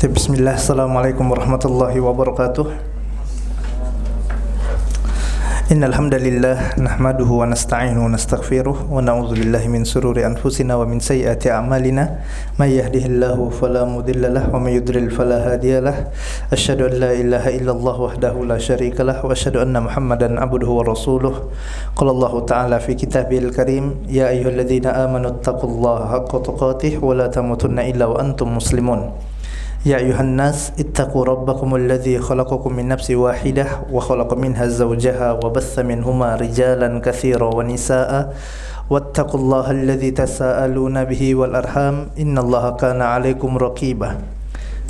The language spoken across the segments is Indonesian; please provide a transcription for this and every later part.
Bismillah, Assalamualaikum warahmatullahi wabarakatuh. Innal hamdalillah nahmaduhu wa nasta'inuhu wa nastaghfiruh wa na'udzu billahi min shururi anfusina wa min sayyiati a'malina may yahdihillahu fala mudilla lahu wa may yudlil fala hadiyalah. Asyhadu an la ilaha illallah wahdahu la syarikalah wa asyhadu anna Muhammadan abduhu wa rasuluh. Qala Allah ta'ala fi kitabihil karim, ya ayyuhalladzina amanu taqullaha haqqa tuqatih wa la tamutunna illa wa antum muslimun. Ya ayuhan nas ittaqu rabbakumul ladzi khalaqakum min nafsin wahidah wa khalaqa minha zawjaha wa bassa minhuma rijalan katsiran wa nisaa'a wattaqullaha alladzi tasaaluna bihi wal arham innallaha kana 'alaikum raqiba.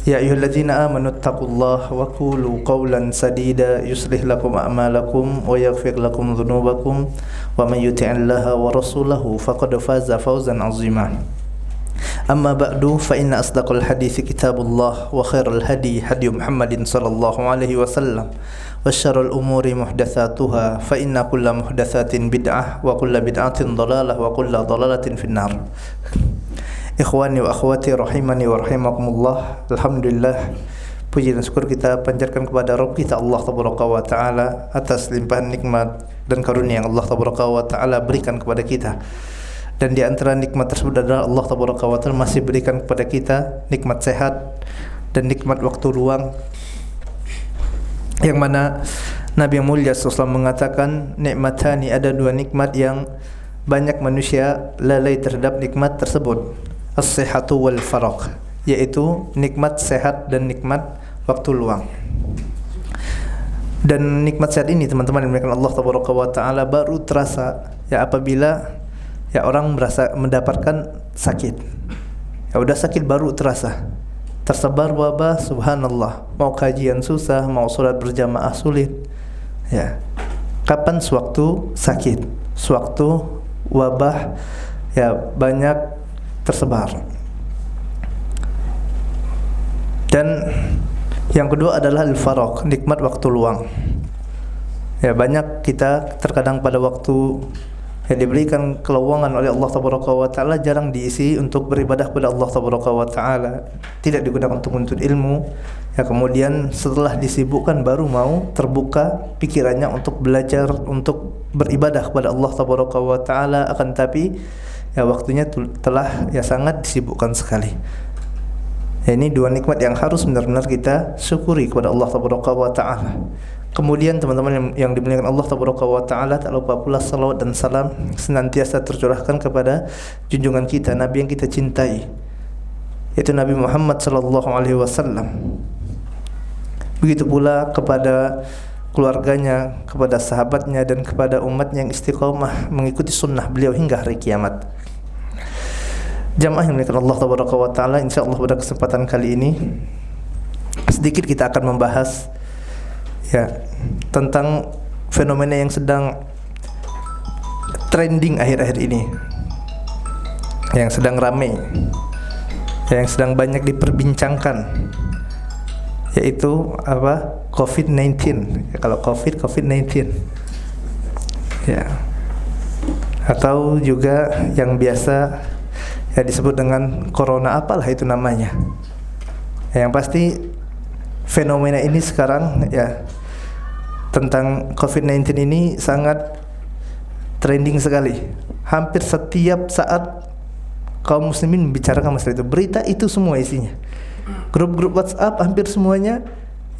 Ya ayyuhalladzina amanu taqullaha wa qulu qawlan sadida yuslih lakum a'malakum wa yaghfir lakum dhunubakum wa may yuti'illaha wa rasulahu faqad faza fawzan 'azima. Amma ba'du fa inna asdaqal hadithi kitabullah wa khairal hadi hadi Muhammadin sallallahu alaihi wasallam wa syarrul umuri muhdatsatuha fa inna kulla muhdatsatin bid'ah wa kulla bid'atin dhalalah wa kulla dhalalatin finnar. Ikhwani wa akhwati rahimani wa rahimakumullah. Alhamdulillah, puji dan syukur kita panjatkan kepada Rabb kita Allah tabaraka wa taala atas limpahan nikmat dan karunia yang Allah tabaraka wa taala berikan kepada kita. Dan di antara nikmat tersebut adalah Allah tabaraka wa ta'ala masih berikan kepada kita nikmat sehat dan nikmat waktu luang, yang mana Nabi yang mulia SAW mengatakan, nikmatani, ada dua nikmat yang banyak manusia lalai terhadap nikmat tersebut, as-sihhatu wal faragh, yaitu nikmat sehat dan nikmat waktu luang. Dan nikmat sehat ini teman-teman yang dimuliakan Allah tabaraka wa ta'ala baru terasa ya apabila orang merasa mendapatkan sakit. Ya udah sakit baru terasa. Tersebar wabah, subhanallah. Mau kajian susah, mau sholat berjamaah sulit. Ya. Kapan sewaktu sakit? Sewaktu wabah ya banyak tersebar. Dan yang kedua adalah al-faragh, nikmat waktu luang. Ya, banyak kita terkadang pada waktu yang diberikan keluangan oleh Allah tabaraka wa taala jarang diisi untuk beribadah kepada Allah tabaraka wa taala, tidak digunakan untuk menuntut ilmu. Ya, kemudian setelah disibukkan baru mau terbuka pikirannya untuk belajar, untuk beribadah kepada Allah tabaraka wa taala, akan tapi ya waktunya telah ya sangat disibukkan sekali. Ya, ini dua nikmat yang harus benar-benar kita syukuri kepada Allah tabaraka wa taala. Kemudian teman-teman yang dimuliakan Allah tabaraka wa taala, tak lupa pula salawat dan salam senantiasa tercurahkan kepada junjungan kita, Nabi yang kita cintai, yaitu Nabi Muhammad sallallahu alaihi wasallam. Begitu pula kepada keluarganya, kepada sahabatnya, dan kepada umatnya yang istiqamah mengikuti sunnah beliau hingga hari kiamat. Jamaah yang dimuliakan Allah tabaraka wa taala, insyaallah pada kesempatan kali ini sedikit kita akan membahas ya tentang fenomena yang sedang trending akhir-akhir ini, yang sedang ramai, yang sedang banyak diperbincangkan, yaitu apa? COVID-19. Ya, kalau COVID-19 ya, atau juga yang biasa ya disebut dengan corona, apalah itu namanya. Yang pasti fenomena ini sekarang ya tentang COVID-19 ini sangat trending sekali. Hampir setiap saat kaum muslimin membicarakan masalah itu. Berita itu semua isinya. Grup-grup WhatsApp hampir semuanya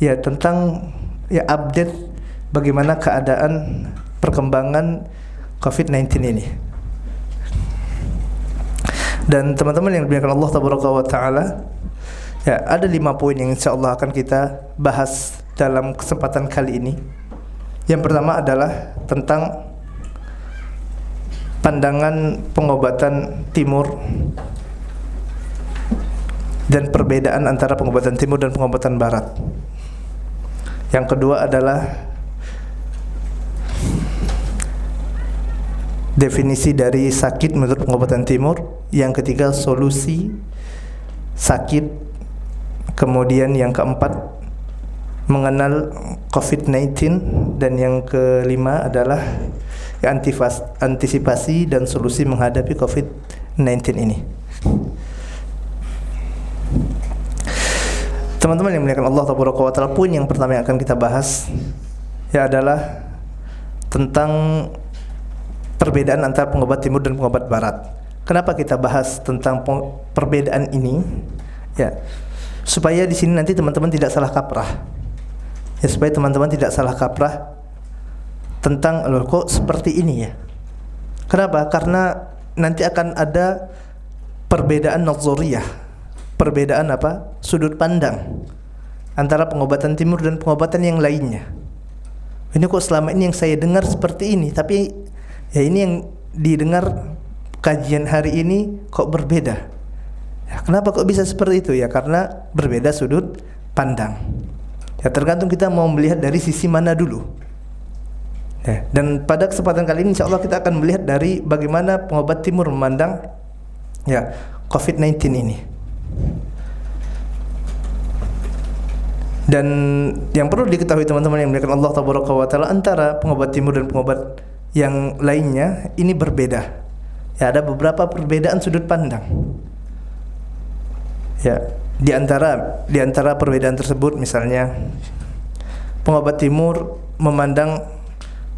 ya tentang ya update bagaimana keadaan perkembangan COVID-19 ini. Dan teman-teman yang dimuliakan Allah tabaraka wa taala, ya ada 5 poin yang insyaallah akan kita bahas dalam kesempatan kali ini. Yang pertama adalah tentang pandangan pengobatan timur dan perbedaan antara pengobatan timur dan pengobatan barat. Yang kedua adalah definisi dari sakit menurut pengobatan timur. Yang ketiga, solusi sakit. Kemudian yang keempat, mengenal COVID-19. Dan yang kelima adalah antisipasi dan solusi menghadapi COVID-19 ini. Teman-teman yang muliakan Allah Taala, poin yang pertama yang akan kita bahas ya adalah tentang perbedaan antara pengobat timur dan pengobat barat. Kenapa kita bahas tentang perbedaan ini? Ya, supaya di sini nanti teman-teman tidak salah kaprah. Ya, supaya teman-teman tidak salah kaprah tentang loh kok seperti ini ya. Kenapa? Karena nanti akan ada perbedaan nazariyah, perbedaan apa? Sudut pandang antara pengobatan timur dan pengobatan yang lainnya. Ini kok selama ini yang saya dengar seperti ini, tapi ya ini yang didengar kajian hari ini kok berbeda. Ya, kenapa kok bisa seperti itu? Ya karena berbeda sudut pandang. Ya tergantung kita mau melihat dari sisi mana dulu. Ya, dan pada kesempatan kali ini insyaallah kita akan melihat dari bagaimana pengobat timur memandang ya COVID-19 ini. Dan yang perlu diketahui teman-teman yang dimuliakan Allah Taala, antara pengobat timur dan pengobat yang lainnya ini berbeda. Ya ada beberapa perbedaan sudut pandang. Ya, di antara perbedaan tersebut misalnya pengobat timur memandang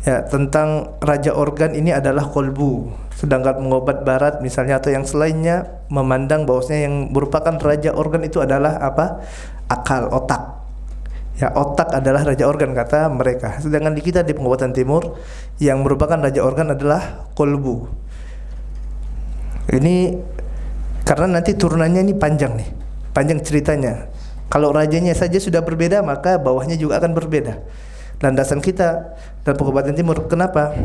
ya tentang raja organ ini adalah kolbu, sedangkan pengobat barat misalnya atau yang selainnya memandang bahwasanya yang merupakan raja organ itu adalah apa? Akal, otak. Ya, otak adalah raja organ kata mereka. Sedangkan di kita di pengobatan timur yang merupakan raja organ adalah kolbu. Ini karena nanti turunannya ini panjang nih, panjang ceritanya. Kalau rajanya saja sudah berbeda, maka bawahnya juga akan berbeda. Landasan kita dalam pengobatan timur, kenapa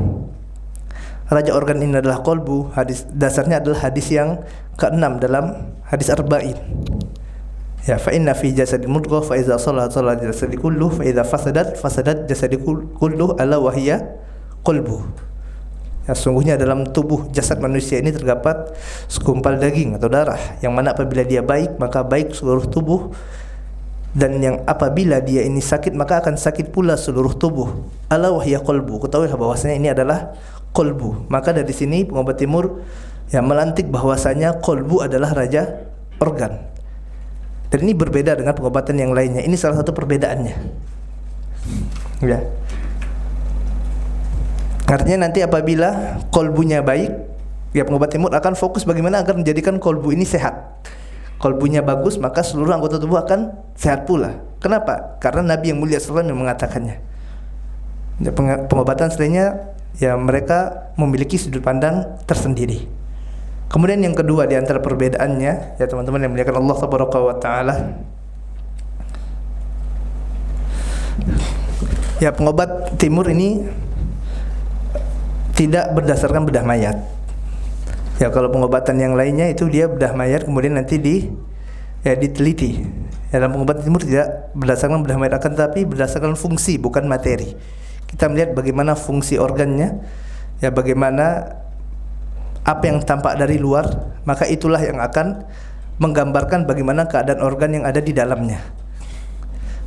raja organ ini adalah kolbu? Hadis dasarnya adalah hadis yang ke-6 dalam hadis arba'in. Ya, fa inna fi jasadil mudghah fa idza salat salat jasadi kulluh fa idza fasadat jasadi kulluh ala wa hiya qalbu. Ya, sungguhnya dalam tubuh jasad manusia ini terdapat segumpal daging atau darah yang mana apabila dia baik maka baik seluruh tubuh, dan yang apabila dia ini sakit maka akan sakit pula seluruh tubuh. Ala wa hiya qalbu. Ketahuilah bahwasanya ini adalah qalbu. Maka dari sini pengobat timur ya melantik bahwasanya qalbu adalah raja organ. Dan ini berbeda dengan pengobatan yang lainnya. Ini salah satu perbedaannya. Ya. Artinya nanti apabila kolbunya baik, ya pengobat timur akan fokus bagaimana agar menjadikan kolbu ini sehat. Kolbunya bagus, maka seluruh anggota tubuh akan sehat pula. Kenapa? Karena Nabi yang mulia SAW yang mengatakannya. Ya, pengobatan selainnya, ya mereka memiliki sudut pandang tersendiri. Kemudian yang kedua di antara perbedaannya, ya teman-teman yang muliakan Allah Taala, ya pengobat timur ini tidak berdasarkan bedah mayat. Ya kalau pengobatan yang lainnya itu dia bedah mayat kemudian nanti diteliti. Ya, dalam pengobatan timur tidak berdasarkan bedah mayat, akan tetapi berdasarkan fungsi bukan materi. Kita melihat bagaimana fungsi organnya, ya bagaimana apa yang tampak dari luar, maka itulah yang akan menggambarkan bagaimana keadaan organ yang ada di dalamnya.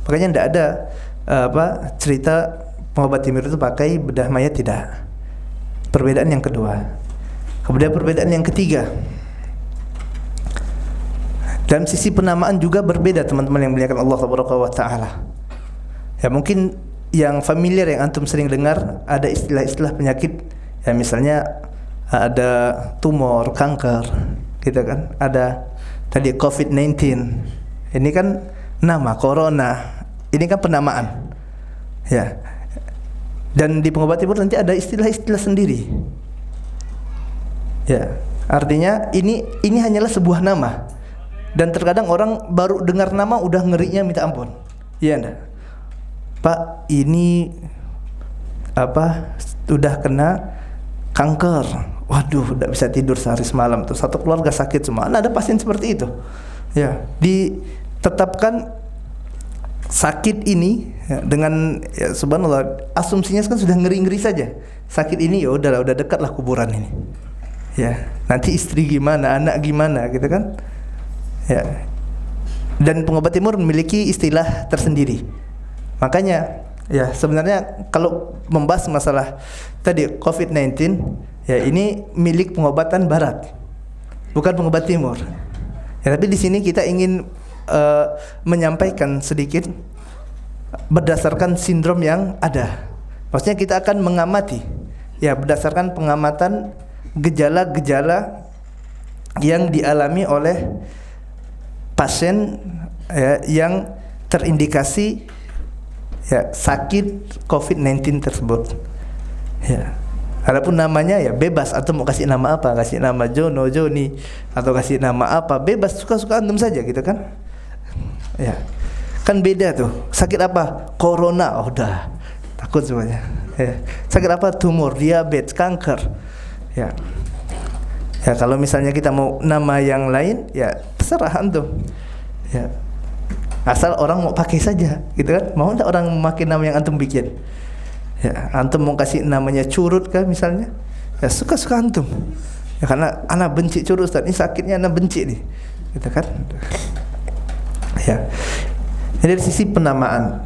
Makanya tidak ada cerita pengobat timur itu pakai bedah mayat, tidak. Perbedaan yang kedua. Kemudian perbedaan yang ketiga, dalam sisi penamaan juga berbeda teman-teman yang muliakan Allah Taala. Ya mungkin yang familiar yang antum sering dengar ada istilah-istilah penyakit, ya misalnya ada tumor, kanker, gitu kan. Ada tadi COVID-19. Ini kan nama corona. Ini kan penamaan. Ya. Dan di pengobat timur nanti ada istilah-istilah sendiri. Ya, artinya ini hanyalah sebuah nama. Dan terkadang orang baru dengar nama udah ngerinya minta ampun. Iya enggak? Pak, ini udah kena kanker. Waduh, tidak bisa tidur sehari semalam tuh. Satu keluarga sakit semua. Ada pasien seperti itu. Ya, ditetapkan sakit ini ya, dengan ya, subhanallah, asumsinya kan sudah ngeri-ngeri saja. Sakit ini ya udah dekatlah kuburan ini. Ya, nanti istri gimana, anak gimana gitu kan? Ya. Dan pengobat timur memiliki istilah tersendiri. Makanya ya sebenarnya kalau membahas masalah tadi COVID-19, ya ini milik pengobatan barat, bukan pengobat timur. Ya, tapi di sini kita ingin menyampaikan sedikit berdasarkan sindrom yang ada. Maksudnya kita akan mengamati ya berdasarkan pengamatan gejala-gejala yang dialami oleh pasien ya, yang terindikasi ya sakit COVID-19 tersebut. Ya. Adapun namanya ya bebas, atau mau kasih nama apa, kasih nama Jono, Joni, atau kasih nama apa, bebas, suka-suka antum saja gitu kan. Ya. Kan beda tuh. Sakit apa? Corona, oh udah takut semuanya. Ya. Sakit apa? Tumor, diabetes, kanker. Ya. Ya kalau misalnya kita mau nama yang lain, ya terserah antum. Ya. Asal orang mau pakai saja, gitu kan? Mau enggak orang memakai nama yang antum bikin? Ya, antum mau kasih namanya curut kah misalnya? Ya suka-suka antum. Ya karena anak benci curut, Ustaz. Ini sakitnya anak benci nih. Gitu kan? Ya. Jadi dari sisi penamaan.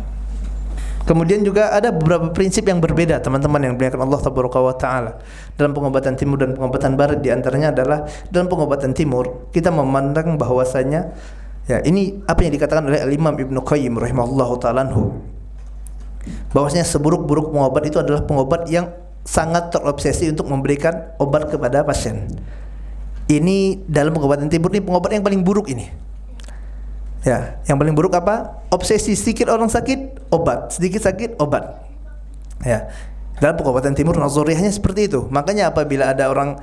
Kemudian juga ada beberapa prinsip yang berbeda teman-teman yang dimuliakan Allah Tabaraka wa Ta'ala dalam pengobatan timur dan pengobatan barat. Di antaranya adalah dalam pengobatan timur kita memandang bahwasanya ya ini apa yang dikatakan oleh Imam Ibnu Qayyim rahimahullahu ta'ala anhu, bahwasanya seburuk-buruk pengobat itu adalah pengobat yang sangat terobsesi untuk memberikan obat kepada pasien. Ini dalam pengobatan timur ini pengobat yang paling buruk ini. Ya, yang paling buruk apa? Obsesi, sedikit orang sakit, obat, sedikit sakit, obat. Ya. Dalam pengobatan timur nazariyahnya seperti itu. Makanya apabila ada orang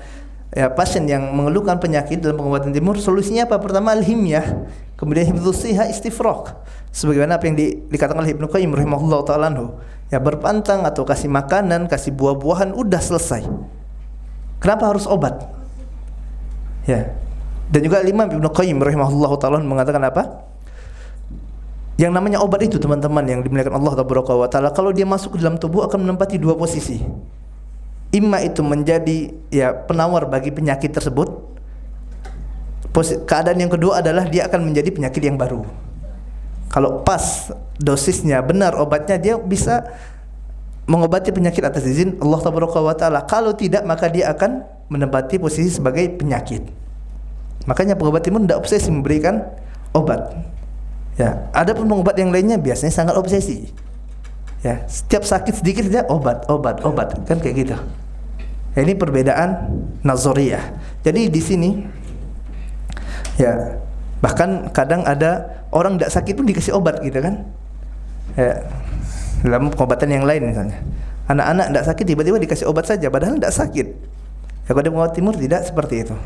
ya pasien yang mengeluhkan penyakit dalam pengobatan timur, solusinya apa? Pertama al-himyah, kemudian hifdzus siha, istifraq. Sebagaimana apa yang dikatakan oleh Ibnu Qayyim rahimahullahu ta'ala anhu. Ya berpantang atau kasih makanan, kasih buah-buahan, udah selesai. Kenapa harus obat? Ya. Dan juga Imam Ibnu Qayyim rahimahullahu ta'ala mengatakan apa? Yang namanya obat itu teman-teman yang dimuliakan Allah Tabaraka wa Ta'ala, kalau dia masuk ke dalam tubuh akan menempati dua posisi. Imma itu menjadi ya penawar bagi penyakit tersebut. Keadaan yang kedua adalah dia akan menjadi penyakit yang baru. Kalau pas dosisnya benar obatnya, dia bisa mengobati penyakit atas izin Allah Tabaraka wa Ta'ala. Kalau tidak, maka dia akan menempati posisi sebagai penyakit. Makanya pengobat timur tidak obsesi memberikan obat. Ya, ada pun pengobat yang lainnya biasanya sangat obsesi. Ya, setiap sakit sedikit dia obat, kan kayak gitu. Ya, ini perbedaan nazariyah. Jadi di sini ya bahkan kadang ada orang tidak sakit pun dikasih obat gitu kan. Ya, dalam pengobatan yang lain misalnya. Anak-anak tidak sakit tiba-tiba dikasih obat saja padahal tidak sakit. Ya, kalau di pengobat timur tidak seperti itu.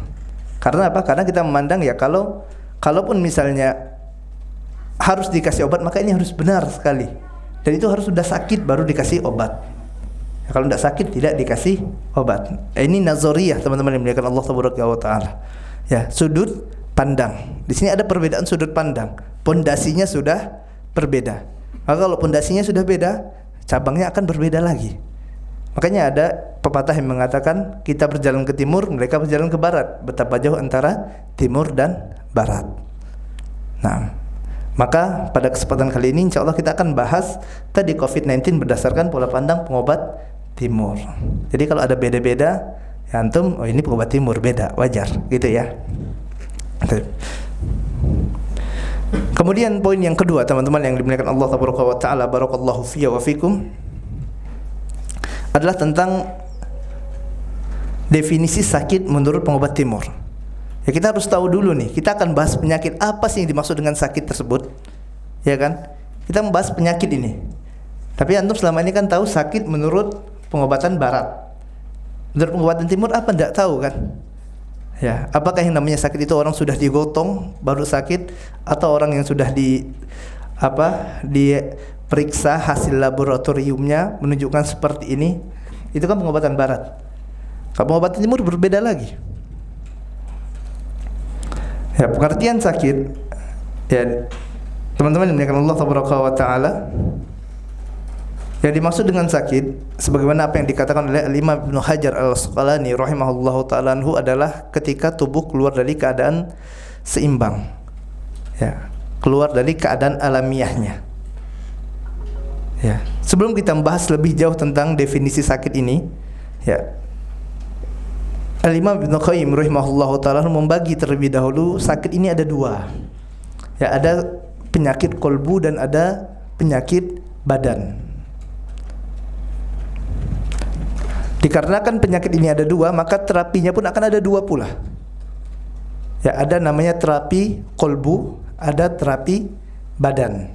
Karena apa? Karena kita memandang ya kalaupun misalnya harus dikasih obat, maka ini harus benar sekali. Dan itu harus sudah sakit baru dikasih obat. Ya, kalau tidak sakit tidak dikasih obat. Ini nazariyah teman-teman yang dimuliakan Allah Tabaraka wa Ta'ala. Ya, sudut pandang. Di sini ada perbedaan sudut pandang. Pondasinya sudah berbeda. Maka kalau pondasinya sudah beda, cabangnya akan berbeda lagi. Makanya ada pepatah yang mengatakan kita berjalan ke timur, mereka berjalan ke barat. Betapa jauh antara timur dan barat. Nah, maka pada kesempatan kali ini insya Allah kita akan bahas tadi COVID-19 berdasarkan pola pandang pengobat timur. Jadi kalau ada beda-beda, ya antum, oh ini pengobat timur beda, wajar gitu ya. Kemudian poin yang kedua teman-teman yang dimuliakan Allah Tabaraka wa Ta'ala, barakallahu fiyya wa fikum, adalah tentang definisi sakit menurut pengobat timur. Ya, kita harus tahu dulu nih, kita akan bahas penyakit apa sih yang dimaksud dengan sakit tersebut. Ya kan? Kita membahas penyakit ini. Tapi antum selama ini kan tahu sakit menurut pengobatan barat. Menurut pengobatan timur apa enggak tahu kan? Ya, apakah yang namanya sakit itu orang sudah digotong baru sakit, atau orang yang sudah diperiksa hasil laboratoriumnya menunjukkan seperti ini? Itu kan pengobatan barat. Kalau pengobatan timur berbeda lagi. Ya, pengertian sakit ya teman-teman yang dimuliakan Allah Tabaraka wa Ta'ala, yang dimaksud dengan sakit sebagaimana apa yang dikatakan oleh Imam Ibnu Hajar Al-Asqalani rahimahullahu ta'ala anhu adalah ketika tubuh keluar dari keadaan seimbang. Ya, keluar dari keadaan alamiahnya. Ya, sebelum kita membahas lebih jauh tentang definisi sakit ini, ya Al-Imam Ibnu Qayyim rahimahullahu ta'ala membagi terlebih dahulu sakit ini ada dua. Ya, ada penyakit kolbu dan ada penyakit badan. Dikarenakan penyakit ini ada dua, maka terapinya pun akan ada dua pula. Ya, ada namanya terapi kolbu, ada terapi badan.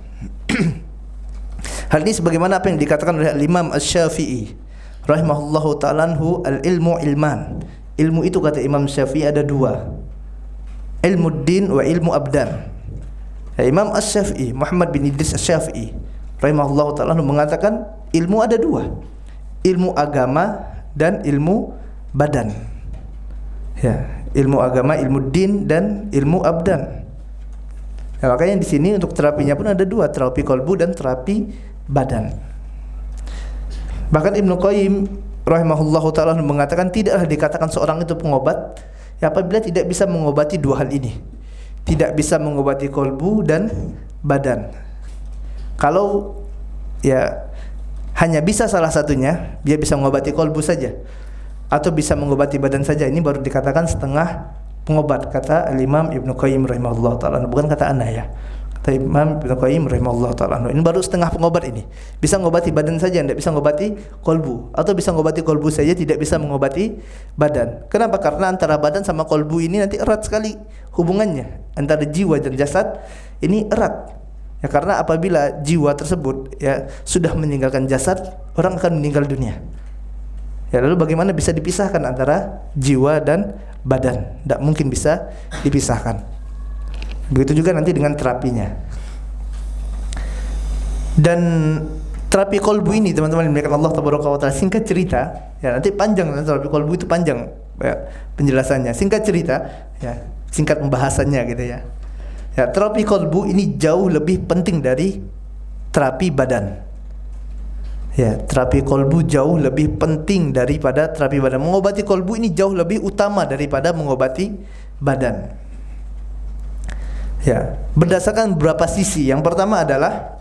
Hal ini sebagaimana apa yang dikatakan oleh Imam Asy-Syafi'i rahimahullahu ta'ala anhu, al-ilmu ilman. Ilmu itu kata Imam Syafi'i ada dua, ilmu din wa ilmu abdan. Ya, Imam Asy-Syafi'i, Muhammad bin Idris Asy-Syafi'i rahimahullahu ta'ala anhu mengatakan ilmu ada dua, ilmu agama dan ilmu badan. Ya, ilmu agama, ilmu din dan ilmu abdan. Ya, makanya di sini untuk terapinya pun ada dua, terapi kolbu dan terapi badan. Bahkan Ibnu Qayyim rahimahullahu ta'ala mengatakan tidaklah dikatakan seorang itu pengobat ya, apabila tidak bisa mengobati dua hal ini, tidak bisa mengobati kolbu dan badan. Kalau ya hanya bisa salah satunya, dia bisa mengobati kolbu saja atau bisa mengobati badan saja, ini baru dikatakan setengah pengobat, kata Imam Ibnu Qayyim rahimahullah ta'ala, bukan kata ana ya, kata Imam Ibnu Qayyim rahimahullah ta'ala. Ini baru setengah pengobat, ini bisa mengobati badan saja, tidak bisa mengobati kolbu, atau bisa mengobati kolbu saja, tidak bisa mengobati badan. Kenapa? Karena antara badan sama kolbu ini nanti erat sekali hubungannya, antara jiwa dan jasad ini erat. Ya, karena apabila jiwa tersebut ya sudah meninggalkan jasad, orang akan meninggal dunia. Ya, lalu bagaimana bisa dipisahkan antara jiwa dan badan? Tidak mungkin bisa dipisahkan. Begitu juga nanti dengan terapinya. Dan terapi kolbu ini teman-teman dimuliakan Allah tabaraka wa taala, singkat cerita, ya nanti panjang, terapi kolbu itu panjang ya, penjelasannya. Singkat cerita, ya singkat pembahasannya gitu ya. Ya, terapi kolbu ini jauh lebih penting dari terapi badan. Ya, terapi kolbu jauh lebih penting daripada terapi badan. Mengobati kolbu ini jauh lebih utama daripada mengobati badan. Ya, berdasarkan beberapa sisi. Yang pertama adalah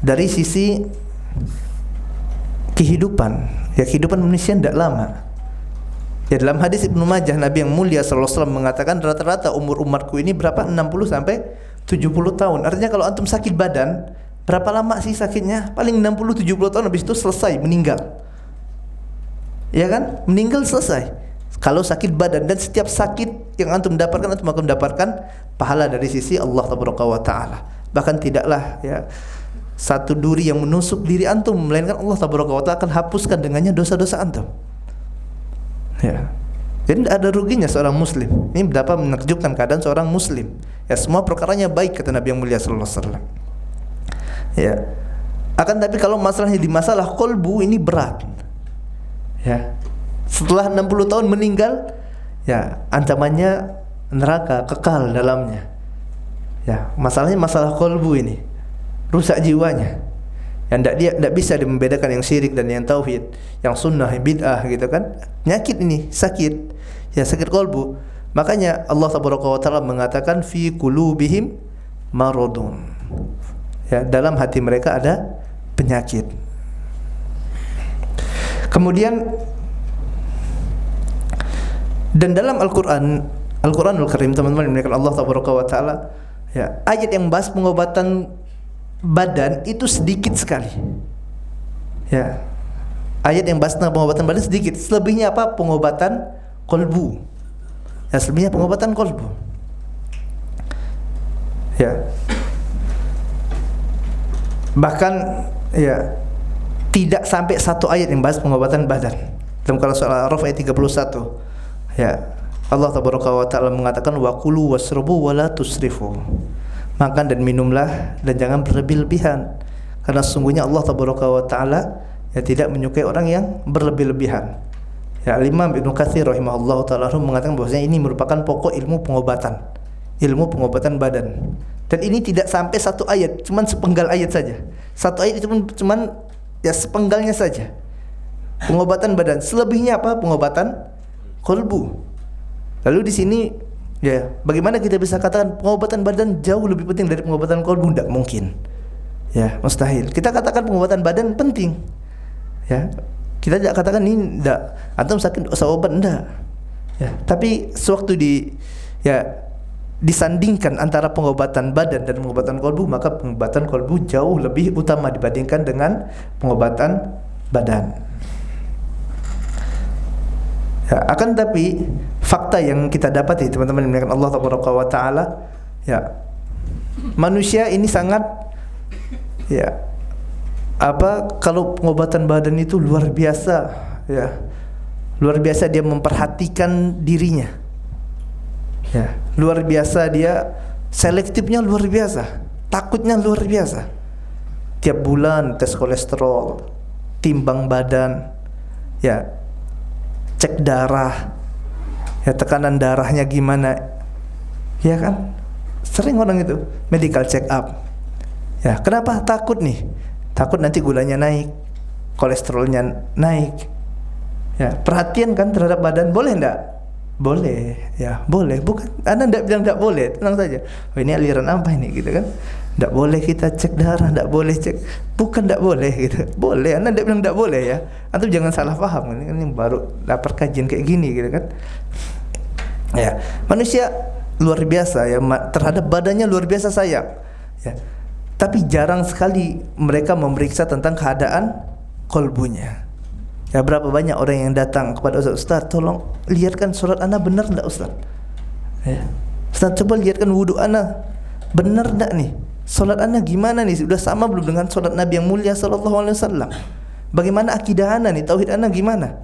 dari sisi kehidupan. Ya, kehidupan manusia tidak lama. Ya, dalam hadis Ibnu Majah, Nabi yang mulia sallallahu alaihi wasallam mengatakan rata-rata umur umatku ini berapa? 60 sampai 70 tahun. Artinya kalau antum sakit badan, berapa lama sih sakitnya? Paling 60-70 tahun, habis itu selesai, meninggal. Ya kan? Meninggal selesai. Kalau sakit badan, dan setiap sakit yang antum dapatkan, antum akan mendapatkan pahala dari sisi Allah tabaraka wa taala. Bahkan tidaklah ya satu duri yang menusuk diri antum, melainkan Allah tabaraka wa taala akan hapuskan dengannya dosa-dosa antum. Ya. Jadi tidak ada ruginya seorang muslim. Ini betapa menakjubkan keadaan seorang muslim. Ya, semua perkaranya baik kata Nabi yang mulia sallallahu alaihi wasallam. Ya. Akan tapi kalau masalahnya di masalah kolbu ini berat. Ya. Setelah 60 tahun meninggal, ya ancamannya neraka, kekal dalamnya. Ya, masalahnya masalah kolbu ini. Rusak jiwanya. Yang tidak bisa membedakan yang syirik dan yang tauhid, yang sunnah, yang bid'ah gitu kan. Penyakit ini sakit, ya sakit kolbu. Makanya Allah tabaraka wa taala mengatakan fi qulubihim maradun. Ya, dalam hati mereka ada penyakit. Kemudian dan dalam Al-Qur'anul Karim teman-teman yang Allah tabaraka wa taala, ya, ayat yang bahas pengobatan badan itu sedikit sekali. Ya. Ayat yang bahas tentang pengobatan badan sedikit. Selebihnya apa? Pengobatan kolbu. Ya, selebihnya pengobatan kolbu. Ya. Bahkan ya tidak sampai satu ayat yang bahas pengobatan badan. Dalam surah Al-A'raf ayat 31. Ya. Allah tabaraka wa taala mengatakan wa kulu wasrabu wa la tusrifu. Makan dan minumlah dan jangan berlebih-lebihan, karena sesungguhnya Allah tabaraka wa taala ya tidak menyukai orang yang berlebih-lebihan. Ya, Imam Ibnu Katsir rahimahullahu taala mengatakan bahwasanya ini merupakan pokok ilmu pengobatan badan. Dan ini tidak sampai satu ayat, cuman sepenggal ayat saja. Satu ayat itu cuman ya sepenggalnya saja. Pengobatan badan, selebihnya apa? Pengobatan kolbu. Lalu di sini ya, bagaimana kita bisa katakan pengobatan badan jauh lebih penting dari pengobatan kolbu? Tidak mungkin. Ya, mustahil. Kita katakan pengobatan badan penting. Ya, kita tidak katakan ini tidak. Antum sakit usah obat, enggak. Ya, tapi sewaktu disandingkan antara pengobatan badan dan pengobatan kolbu, maka pengobatan kolbu jauh lebih utama dibandingkan dengan pengobatan badan. Ya, akan tapi fakta yang kita dapati teman-teman yang Allah Taala, ya, manusia ini sangat, ya, kalau pengobatan badan itu luar biasa, ya, luar biasa dia memperhatikan dirinya, ya, luar biasa dia selektifnya, luar biasa takutnya, luar biasa. Tiap bulan tes kolesterol, timbang badan, ya, cek darah, ya, tekanan darahnya gimana, ya kan, sering orang itu medical check up. Ya, kenapa? Takut nih, takut nanti gulanya naik, kolesterolnya naik. Ya, perhatian kan terhadap badan. Boleh enggak? Boleh, ya, boleh. Bukan, Anda enggak bilang enggak boleh, tenang saja. Oh, ini aliran apa ini, gitu kan? Enggak boleh kita cek darah, enggak boleh cek. Bukan enggak boleh gitu. Boleh, Anda enggak bilang enggak boleh ya. Antum jangan salah paham. Ini kan baru dapat kajian kayak gini gitu kan. Ya, manusia luar biasa ya, terhadap badannya luar biasa sayang. Ya. Tapi jarang sekali mereka memeriksa tentang keadaan kolbunya. Ya, berapa banyak orang yang datang kepada Ustaz, tolong lihatkan sholat ana benar enggak Ustaz? Ya. Ustaz, coba lihatkan wudu ana benar enggak nih? Sholat ana gimana nih? Sudah sama belum dengan sholat Nabi yang mulia sallallahu alaihi wasallam? Bagaimana akidah ana nih? Tauhid ana gimana?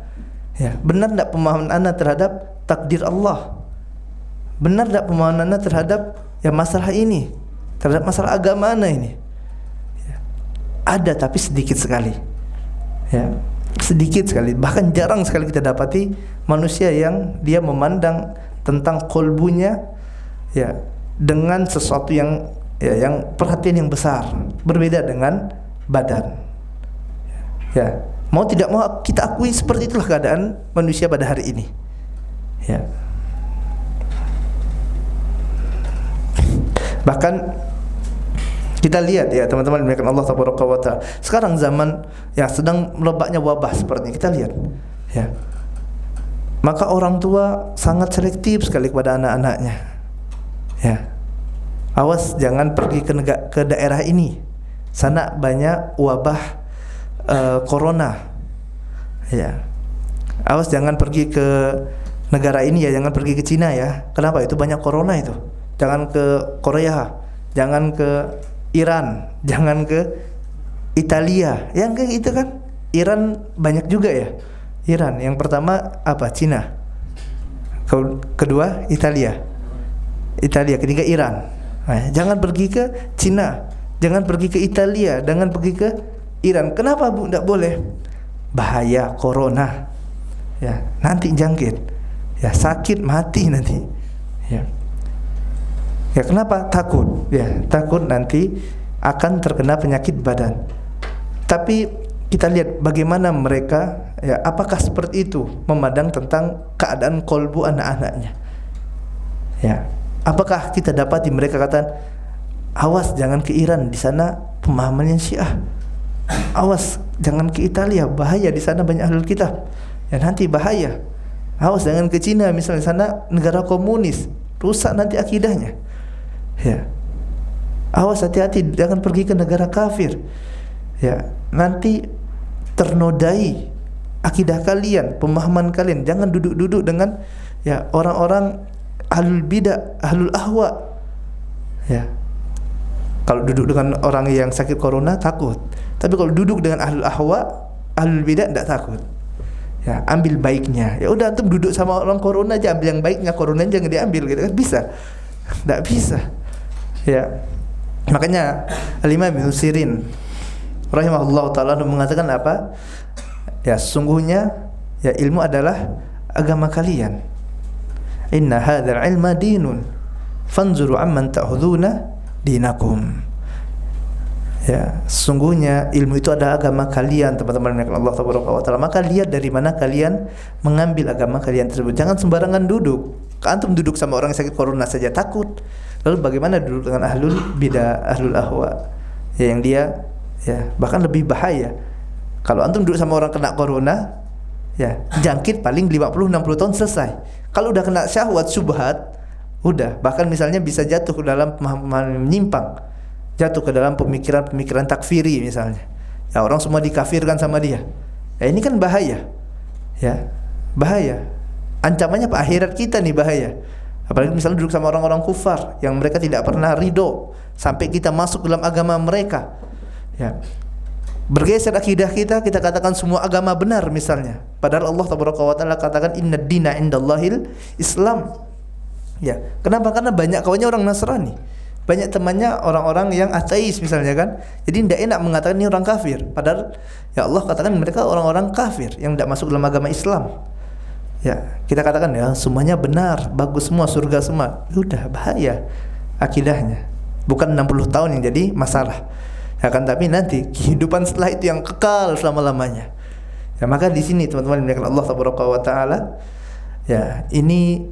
Ya, benar enggak pemahaman ana terhadap takdir Allah? Benar enggak pemahaman ana terhadap ya masalah ini? Terhadap masalah agama ana ini? Ya. Ada tapi sedikit sekali. Ya. Sedikit sekali, bahkan jarang sekali kita dapati manusia yang dia memandang tentang kolbunya, ya, dengan sesuatu yang, ya, yang perhatian yang besar, berbeda dengan badan. Ya, mau tidak mau kita akui seperti itulah keadaan manusia pada hari ini. Ya. Bahkan kita lihat ya teman-teman, Allah Tabaraka wa Ta'ala. Sekarang zaman yang sedang merebaknya wabah seperti ini, kita lihat ya. Maka orang tua sangat selektif sekali kepada anak-anaknya. Ya. Awas jangan pergi ke daerah ini. Sana banyak wabah corona. Ya. Awas jangan pergi ke negara ini ya, jangan pergi ke Cina ya. Kenapa? Itu banyak corona itu. Jangan ke Korea, jangan ke Iran, jangan ke Italia. Yang kayak itu kan Iran banyak juga ya. Iran yang pertama apa? Cina. Kedua Italia. Ketiga Iran. Nah, jangan pergi ke Cina, jangan pergi ke Italia, jangan pergi ke Iran. Kenapa Bu? Tidak boleh. Bahaya corona. Ya, nanti jangkit. Ya, sakit mati nanti. Ya. Ya, kenapa? Takut. Ya, takut nanti akan terkena penyakit badan. Tapi kita lihat bagaimana mereka, ya, apakah seperti itu memandang tentang keadaan kolbu anak-anaknya. Ya, apakah kita dapati mereka kata, awas jangan ke Iran, di sana pemahamannya Syiah. Awas jangan ke Italia, bahaya, di sana banyak ahlul kitab. Ya, nanti bahaya. Awas jangan ke Cina, misalnya sana negara komunis, rusak nanti akidahnya. Ya. Awas, hati-hati jangan pergi ke negara kafir. Ya, nanti ternodai akidah kalian, pemahaman kalian. Jangan duduk-duduk dengan, ya, orang-orang ahlul bidah, ahlul ahwa. Ya. Kalau duduk dengan orang yang sakit corona takut. Tapi kalau duduk dengan ahlul ahwa, ahlul bidah tidak takut. Ya, ambil baiknya. Ya udah, antum duduk sama orang corona aja, ambil yang baiknya, corona jangan diambil gitu kan. Bisa? Tidak bisa. Ya. Makanya Al-Imam Ibnu Sirin rahimahullah ta'ala mengatakan apa? Ya, sesungguhnya ya ilmu adalah agama kalian. Inna hadzal ilma dinun fanzuru amman ta'khuduna dinakum. Ya, sesungguhnya ilmu itu adalah agama kalian, teman-teman yang Allah Taala. Maka lihat dari mana kalian mengambil agama kalian tersebut. Jangan sembarangan duduk. Antum duduk sama orang yang sakit corona saja takut. Lalu bagaimana duduk dengan ahlul bidah, ahlul ahwa, ya, yang dia, ya, bahkan lebih bahaya. Kalau antum duduk sama orang kena corona, ya, jangkit paling 50-60 tahun selesai. Kalau udah kena syahwat syubhat, Udah, bahkan misalnya bisa jatuh ke dalam pemahaman menyimpang, jatuh ke dalam pemikiran-pemikiran takfiri misalnya. Ya, orang semua dikafirkan sama dia. Ya, ini kan bahaya. Ya, bahaya. Ancamannya Pak, akhirat kita nih bahaya. Apalagi misalnya duduk sama orang-orang kufar yang mereka tidak pernah ridho sampai kita masuk dalam agama mereka. Ya. Bergeser akidah kita katakan semua agama benar misalnya. Padahal Allah Taala katakan innad dina indallahil Islam. Ya, kenapa? Karena banyak kawannya orang Nasrani. Banyak temannya orang-orang yang ateis misalnya kan. Jadi tidak enak mengatakan ini orang kafir. Padahal ya Allah katakan mereka orang-orang kafir yang tidak masuk dalam agama Islam. Ya, kita katakan ya semuanya benar, bagus semua, surga semua. Udah bahaya akidahnya. Bukan 60 tahun yang jadi masalah. Ya kan, tapi nanti kehidupan setelah itu yang kekal selama-lamanya. Ya, maka di sini teman-teman yang Allah Taala, ya, ini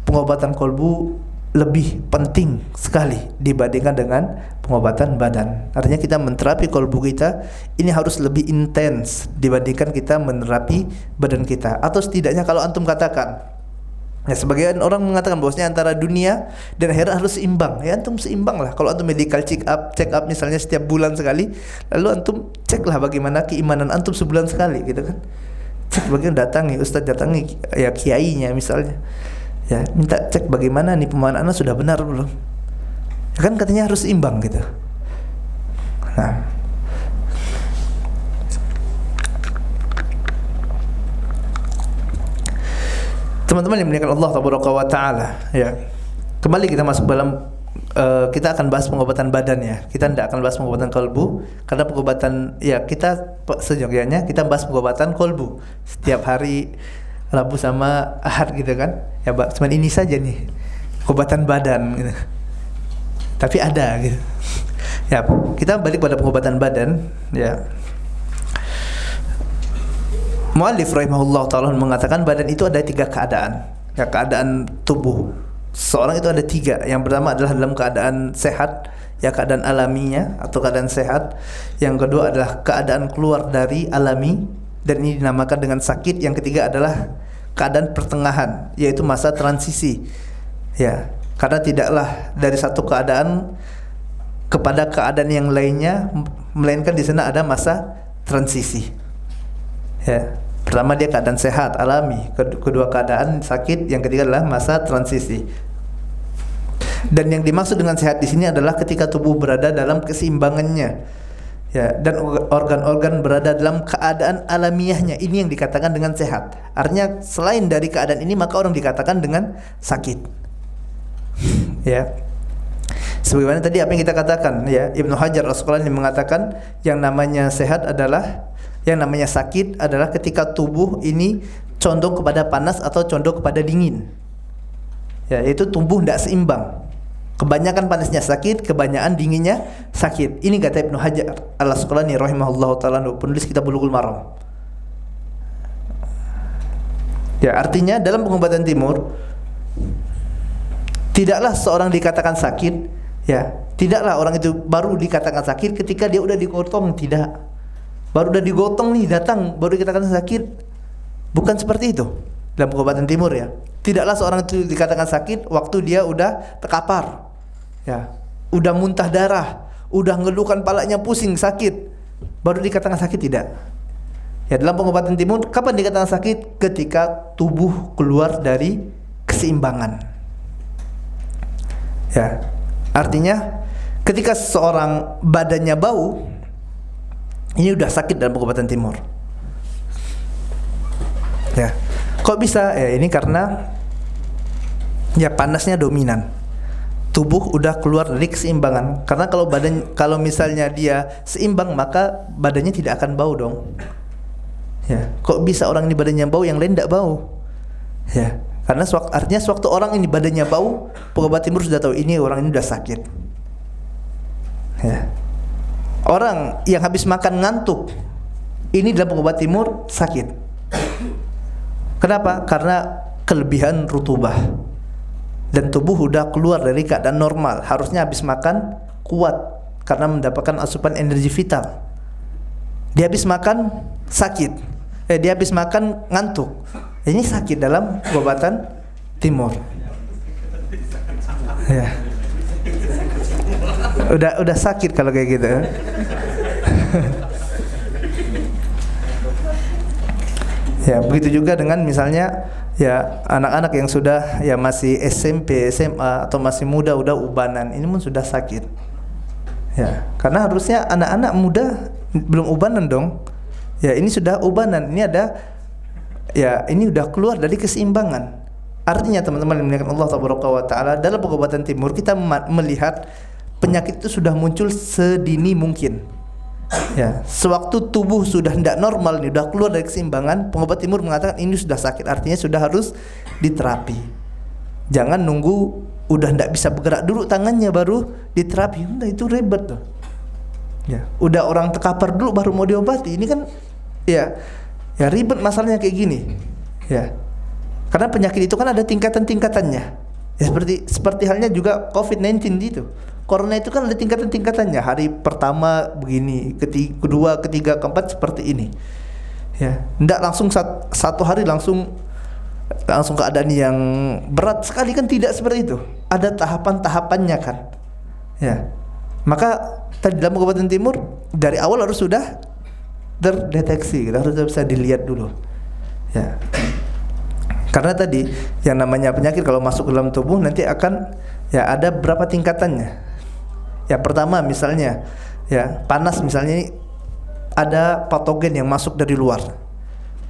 pengobatan kolbu lebih penting sekali dibandingkan dengan pengobatan badan. Artinya kita menterapi kolbu kita ini harus lebih intens dibandingkan kita menerapi badan kita. Atau setidaknya kalau antum katakan, ya sebagian orang mengatakan bahwasanya antara dunia dan akhirat harus seimbang. Ya antum seimbang lah. Kalau antum medical check up misalnya setiap bulan sekali, lalu antum ceklah bagaimana keimanan antum sebulan sekali gitu kan. Cek bagaimana, datangi ustaz, datangi ya kiainya misalnya. Ya, minta cek bagaimana nih pemahaman anak sudah benar belum. Ya kan katanya harus seimbang gitu. Nah, teman-teman yang dimuliakan Allah Taala, ya. Kembali kita masuk dalam kita akan bahas pengobatan badan ya. Kita tidak akan bahas pengobatan kolbu karena pengobatan ya kita sejoganya kita bahas pengobatan kolbu setiap hari Rabu sama Ahad gitu kan. Ya cuma ini saja nih pengobatan badan gitu. Tapi ada gitu. Ya, kita balik pada pengobatan badan ya. Mu'allif rahimahullah ta'ala mengatakan badan itu ada 3 keadaan. Ya, keadaan tubuh seorang itu ada 3. Yang pertama adalah dalam keadaan sehat, ya keadaan alaminya atau keadaan sehat. Yang kedua adalah keadaan keluar dari alami dan ini dinamakan dengan sakit. Yang ketiga adalah keadaan pertengahan, yaitu masa transisi. Ya, karena tidaklah dari satu keadaan kepada keadaan yang lainnya, melainkan di sana ada masa transisi. Ya, pertama dia keadaan sehat alami, kedua keadaan sakit, yang ketiga adalah masa transisi. Dan yang dimaksud dengan sehat di sini adalah ketika tubuh berada dalam keseimbangannya. Ya, dan organ-organ berada dalam keadaan alamiahnya. Ini yang dikatakan dengan sehat. Artinya selain dari keadaan ini maka orang dikatakan dengan sakit. Ya. Sebagaimana tadi apa yang kita katakan ya, Ibnu Hajar Al-Asqalani mengatakan yang namanya sehat adalah, yang namanya sakit adalah ketika tubuh ini condong kepada panas atau condong kepada dingin. Ya, itu tubuh tidak seimbang. Kebanyakan panasnya sakit, kebanyakan dinginnya sakit. Ini kata Ibnu Hajar Al-Asqalani rahimahullahu taala, penulis kitab Bulughul Maram. Ya, artinya dalam pengobatan timur tidaklah seorang dikatakan sakit, ya, tidaklah orang itu baru dikatakan sakit ketika dia udah digotong, tidak. Baru udah digotong nih datang baru dikatakan sakit. Bukan seperti itu dalam pengobatan timur ya. Tidaklah seorang itu dikatakan sakit waktu dia udah terkapar. Ya, udah muntah darah, udah ngeluhkan palanya pusing, sakit, baru dikatakan sakit, tidak. Ya, dalam pengobatan timur kapan dikatakan sakit? Ketika tubuh keluar dari keseimbangan. Ya, artinya ketika seseorang badannya bau, ini udah sakit dalam pengobatan timur. Ya, kok bisa? Ya, ini karena ya panasnya dominan. Tubuh udah keluar dari keseimbangan. Karena kalau misalnya dia seimbang maka badannya tidak akan bau dong. Ya, kok bisa orang ini badannya bau yang lain tidak bau? Ya, karena artinya sewaktu orang ini badannya bau, pengobat timur sudah tahu ini orang ini udah sakit. Ya. Orang yang habis makan ngantuk, ini dalam pengobat timur sakit. Kenapa? Karena kelebihan rutubah. Dan tubuh udah keluar dari keadaan normal. Harusnya habis makan kuat karena mendapatkan asupan energi vital. Dia habis makan sakit. Dia habis makan ngantuk. Ini sakit dalam pengobatan timur. Ya. Udah sakit kalau kayak gitu. Ya, begitu juga dengan misalnya ya anak-anak yang sudah ya masih SMP, SMA atau masih muda udah ubanan, ini pun sudah sakit. Ya, karena harusnya anak-anak muda belum ubanan dong. Ya, ini sudah ubanan. Ini ada ya ini udah keluar dari keseimbangan. Artinya teman-teman yang dimuliakan Allah Taala, dalam pengobatan timur kita melihat penyakit itu sudah muncul sedini mungkin. Ya, sewaktu tubuh sudah tidak normal, nih, sudah keluar dari keseimbangan, pengobat timur mengatakan ini sudah sakit, artinya sudah harus diterapi. Jangan nunggu udah tidak bisa bergerak dulu tangannya baru diterapi, udah itu ribet tuh. Ya, udah orang terkapar dulu baru mau diobati, ini kan ya ribet masalahnya kayak gini. Ya, karena penyakit itu kan ada tingkatan-tingkatannya. Ya, seperti halnya juga COVID-19 itu. Corona itu kan ada tingkatan-tingkatannya. Hari pertama begini, kedua, ketiga, keempat seperti ini. Ya, tidak langsung satu hari langsung keadaan yang berat sekali kan, tidak seperti itu. Ada tahapan-tahapannya kan. Ya. Maka tadi dalam Kabupaten Timur dari awal harus sudah terdeteksi, harus bisa dilihat dulu. Ya. Karena tadi yang namanya penyakit kalau masuk ke dalam tubuh nanti akan ya ada berapa tingkatannya. Ya, pertama misalnya ya panas, misalnya ini ada patogen yang masuk dari luar.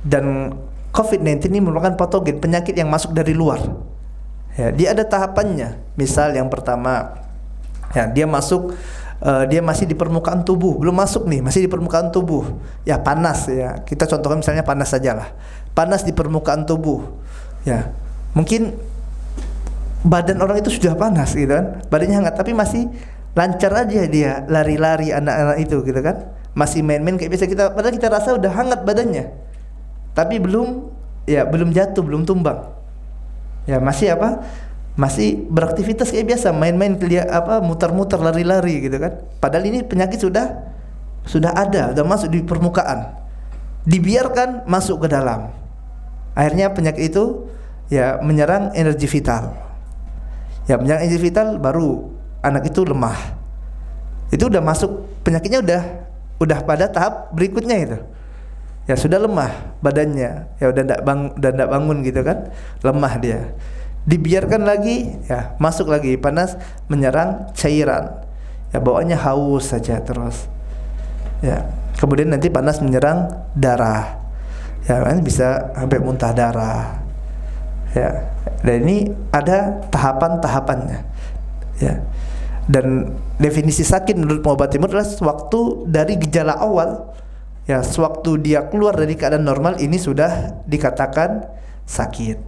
Dan COVID-19 ini merupakan patogen, penyakit yang masuk dari luar. Ya, dia ada tahapannya. Misal yang pertama ya dia masuk dia masih di permukaan tubuh, belum masuk nih, masih di permukaan tubuh. Ya panas ya. Kita contohkan misalnya panas sajalah. Panas di permukaan tubuh. Ya. Mungkin badan orang itu sudah panas gitu kan. Badannya hangat tapi masih lancar aja dia lari-lari anak-anak itu gitu kan. Masih main-main kayak biasa kita, padahal kita rasa udah hangat badannya. Tapi belum jatuh, belum tumbang. Ya, masih masih beraktivitas kayak biasa, main-main muter-muter, lari-lari gitu kan. Padahal ini penyakit sudah ada, sudah masuk di permukaan. Dibiarkan masuk ke dalam. Akhirnya penyakit itu ya menyerang energi vital. Ya, menyerang energi vital baru anak itu lemah. Itu udah masuk, penyakitnya udah pada tahap berikutnya itu. Ya sudah lemah badannya, ya udah enggak bangun gitu kan, lemah dia. Dibiarkan lagi, ya masuk lagi panas, menyerang cairan. Ya bawaannya haus saja terus. Ya, kemudian nanti panas menyerang darah. Ya kan bisa sampai muntah darah. Ya, dan ini ada tahapan-tahapannya. Ya. Dan definisi sakit menurut pengobat timur adalah sewaktu dari gejala awal. Ya, sewaktu dia keluar dari keadaan normal, ini sudah dikatakan sakit.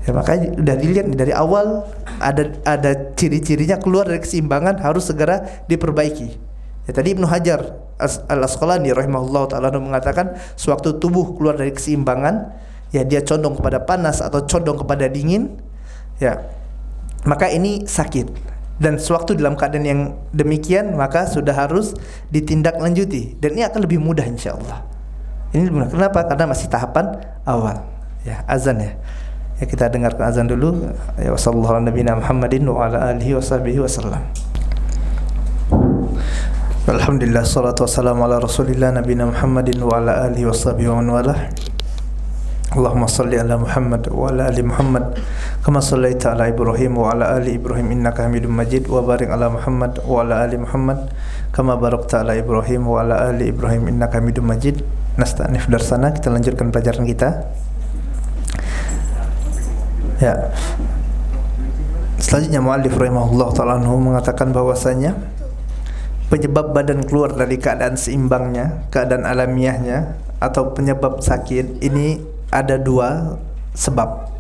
Ya, makanya udah dilihat nih, dari awal ada ciri-cirinya keluar dari keseimbangan, harus segera diperbaiki. Ya, tadi Ibnu Hajar Al-Asqalani rahimahullah ta'ala mengatakan sewaktu tubuh keluar dari keseimbangan, ya dia condong kepada panas atau condong kepada dingin, ya maka ini sakit. Dan sewaktu dalam keadaan yang demikian, maka sudah harus ditindaklanjuti, dan ini akan lebih mudah insyaallah. Ini lebih mudah. Kenapa? Karena masih tahapan awal. Ya, azan ya. Ya, kita dengarkan azan dulu. Ya, sallallahu ala nabiyina Muhammadin wa ala alihi washabihi wasallam. Alhamdulillah, salatu wassalamu ala Rasulillah nabiyina Muhammadin wa ala alihi washabihi wa man walah. Allahumma salli ala Muhammad wa ala ali Muhammad kama sallaita ala Ibrahim wa ala ali Ibrahim innaka Hamidum Majid, wa barik ala Muhammad wa ala ali Muhammad kama barakta ala Ibrahim wa ala ali Ibrahim innaka Hamidum Majid. Nasta'nif darsana, kita lanjutkan pelajaran kita. Ya. Selanjutnya muallif rahimahullah ta'ala mengatakan bahwasanya penyebab badan keluar dari keadaan seimbangnya, keadaan alamiahnya, atau penyebab sakit ini ada dua sebab.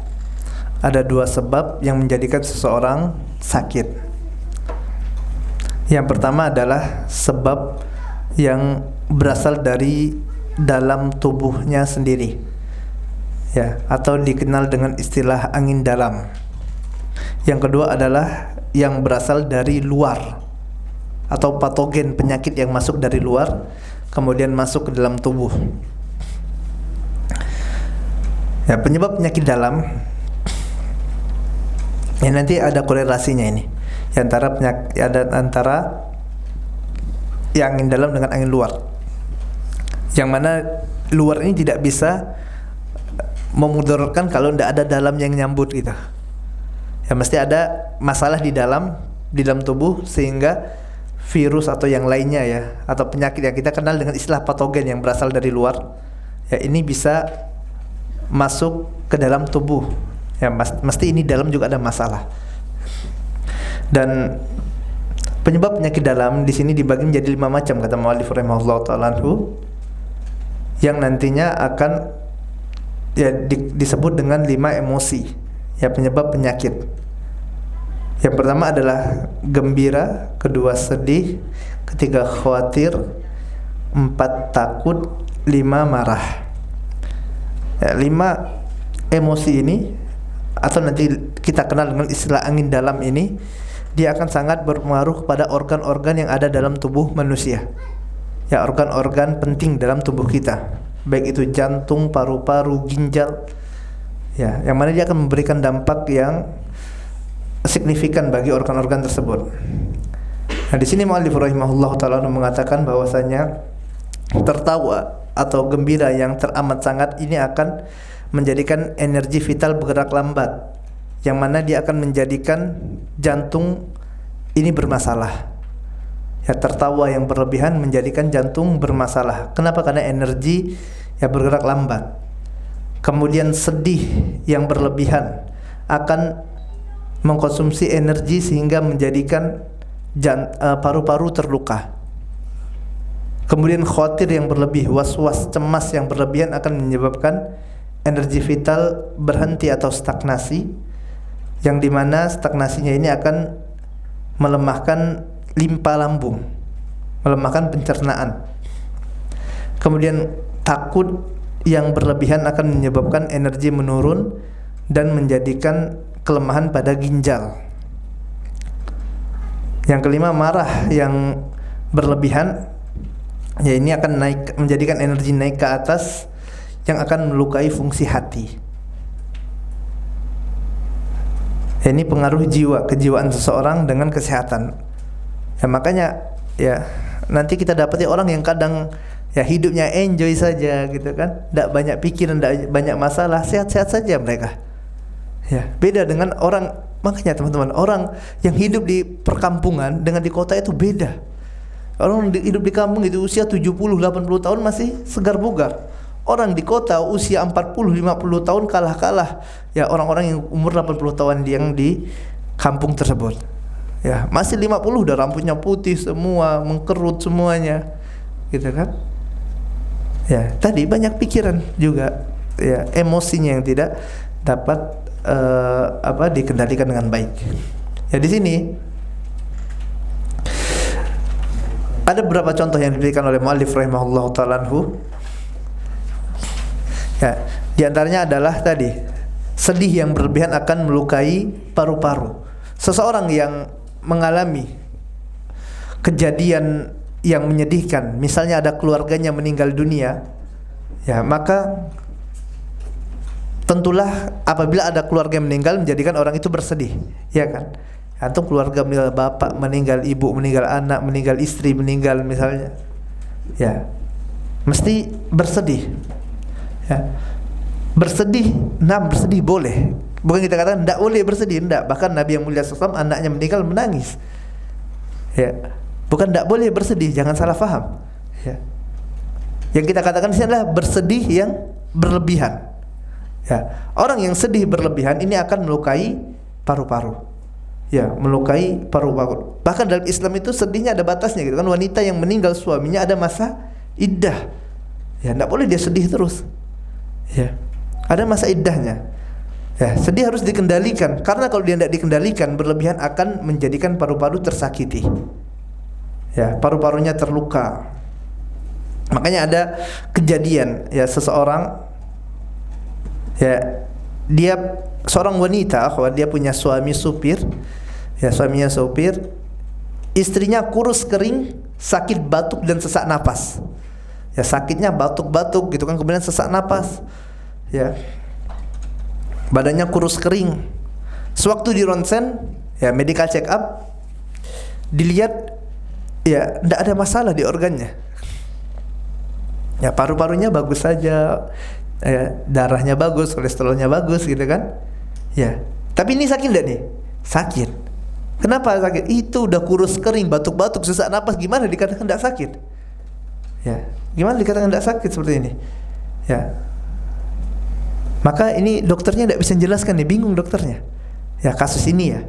Ada dua sebab yang menjadikan seseorang sakit. Yang pertama adalah sebab yang berasal dari dalam tubuhnya sendiri, ya, atau dikenal dengan istilah angin dalam. Yang kedua adalah yang berasal dari luar, atau patogen, penyakit yang masuk dari luar kemudian masuk ke dalam tubuh. Ya, penyebab penyakit dalam Ya, nanti ada korelasinya ini. Antara antara yang angin dalam dengan angin luar. Yang mana luar ini tidak bisa memudaratkan kalau tidak ada dalam yang nyambut gitu. Ya mesti ada masalah di dalam tubuh sehingga virus atau yang lainnya ya, atau penyakit yang kita kenal dengan istilah patogen yang berasal dari luar, ya ini bisa masuk ke dalam tubuh. Ya mesti ini dalam juga ada masalah. Dan penyebab penyakit dalam di sini dibagi menjadi 5 macam kata muallif rahimahullah taala anhu, yang nantinya akan ya disebut dengan 5 emosi ya penyebab penyakit. Yang pertama adalah gembira, kedua sedih, ketiga khawatir, 4 takut, 5 marah. Ya, 5 emosi ini atau nanti kita kenal dengan istilah angin dalam ini, dia akan sangat berpengaruh kepada organ-organ yang ada dalam tubuh manusia. Ya, organ-organ penting dalam tubuh kita, baik itu jantung, paru-paru, ginjal. Ya, yang mana dia akan memberikan dampak yang signifikan bagi organ-organ tersebut. Nah, di sini muallif rahimahullah taala mengatakan bahwasanya tertawa atau gembira yang teramat sangat ini akan menjadikan energi vital bergerak lambat, yang mana dia akan menjadikan jantung ini bermasalah. Ya, tertawa yang berlebihan menjadikan jantung bermasalah. Kenapa? Karena energi yang bergerak lambat. Kemudian sedih yang berlebihan akan mengkonsumsi energi sehingga menjadikan paru-paru terluka. Kemudian khawatir yang berlebih, was-was, cemas yang berlebihan akan menyebabkan energi vital berhenti atau stagnasi, yang dimana stagnasinya ini akan melemahkan limpa lambung, melemahkan pencernaan. Kemudian takut yang berlebihan akan menyebabkan energi menurun dan menjadikan kelemahan pada ginjal. Yang kelima, marah yang berlebihan, ya ini akan menjadikan energi naik ke atas yang akan melukai fungsi hati. Ya, ini pengaruh kejiwaan seseorang dengan kesehatan. Ya makanya ya nanti kita dapati orang yang kadang ya hidupnya enjoy saja gitu kan, tidak banyak pikiran, tidak banyak masalah, sehat-sehat saja mereka. Ya, beda dengan orang, makanya teman-teman, orang yang hidup di perkampungan dengan di kota itu beda. Orang hidup di kampung itu usia 70-80 tahun masih segar bugar. Orang di kota usia 40-50 tahun kalah ya orang-orang yang umur 80 tahun yang di kampung tersebut. Ya, masih 50 udah rambutnya putih semua, mengkerut semuanya. Gitu kan? Ya, tadi banyak pikiran juga, ya, emosinya yang tidak dapat dikendalikan dengan baik. Ya, di sini ada beberapa contoh yang diberikan oleh muallif rahimahullah ta'ala anhu. Ya, di antaranya adalah tadi sedih yang berlebihan akan melukai paru-paru. Seseorang yang mengalami kejadian yang menyedihkan, misalnya ada keluarganya meninggal dunia, ya maka tentulah apabila ada keluarga yang meninggal menjadikan orang itu bersedih, ya kan? Atau keluarga meninggal, bapak meninggal, ibu meninggal, anak meninggal, istri meninggal misalnya, ya mesti bersedih. Ya, bersedih boleh. Bukan kita katakan tidak boleh bersedih, tidak. Bahkan Nabi yang mulia SAW anaknya meninggal menangis. Ya, bukan tidak boleh bersedih, jangan salah faham. Ya, yang kita katakan di sini adalah bersedih yang berlebihan. Ya, orang yang sedih berlebihan ini akan melukai paru-paru. Ya, melukai paru-paru. Bahkan dalam Islam itu sedihnya ada batasnya gitu kan. Wanita yang meninggal suaminya ada masa iddah. Ya, tidak boleh dia sedih terus. Ya, ada masa iddahnya. Ya, sedih harus dikendalikan, karena kalau dia tidak dikendalikan berlebihan akan menjadikan paru-paru tersakiti. Ya, paru-parunya terluka. Makanya ada kejadian ya seseorang, ya dia seorang wanita, dia punya suami supir. Ya, suaminya supir, istrinya kurus kering, sakit batuk dan sesak napas. Ya, sakitnya batuk-batuk gitu kan, kemudian sesak napas. Ya, badannya kurus kering. Sewaktu di ronsen, ya medical check up, dilihat ya tidak ada masalah di organnya. Ya paru-parunya bagus saja, ya, darahnya bagus, kolesterolnya bagus gitu kan. Ya, tapi ini sakit enggak nih? Sakit. Kenapa sakit? Itu udah kurus kering, batuk-batuk, sesak napas, gimana dikatakan tidak sakit? Ya, gimana dikatakan tidak sakit seperti ini? Ya, maka ini dokternya tidak bisa menjelaskan nih, bingung dokternya. Ya kasus ini ya.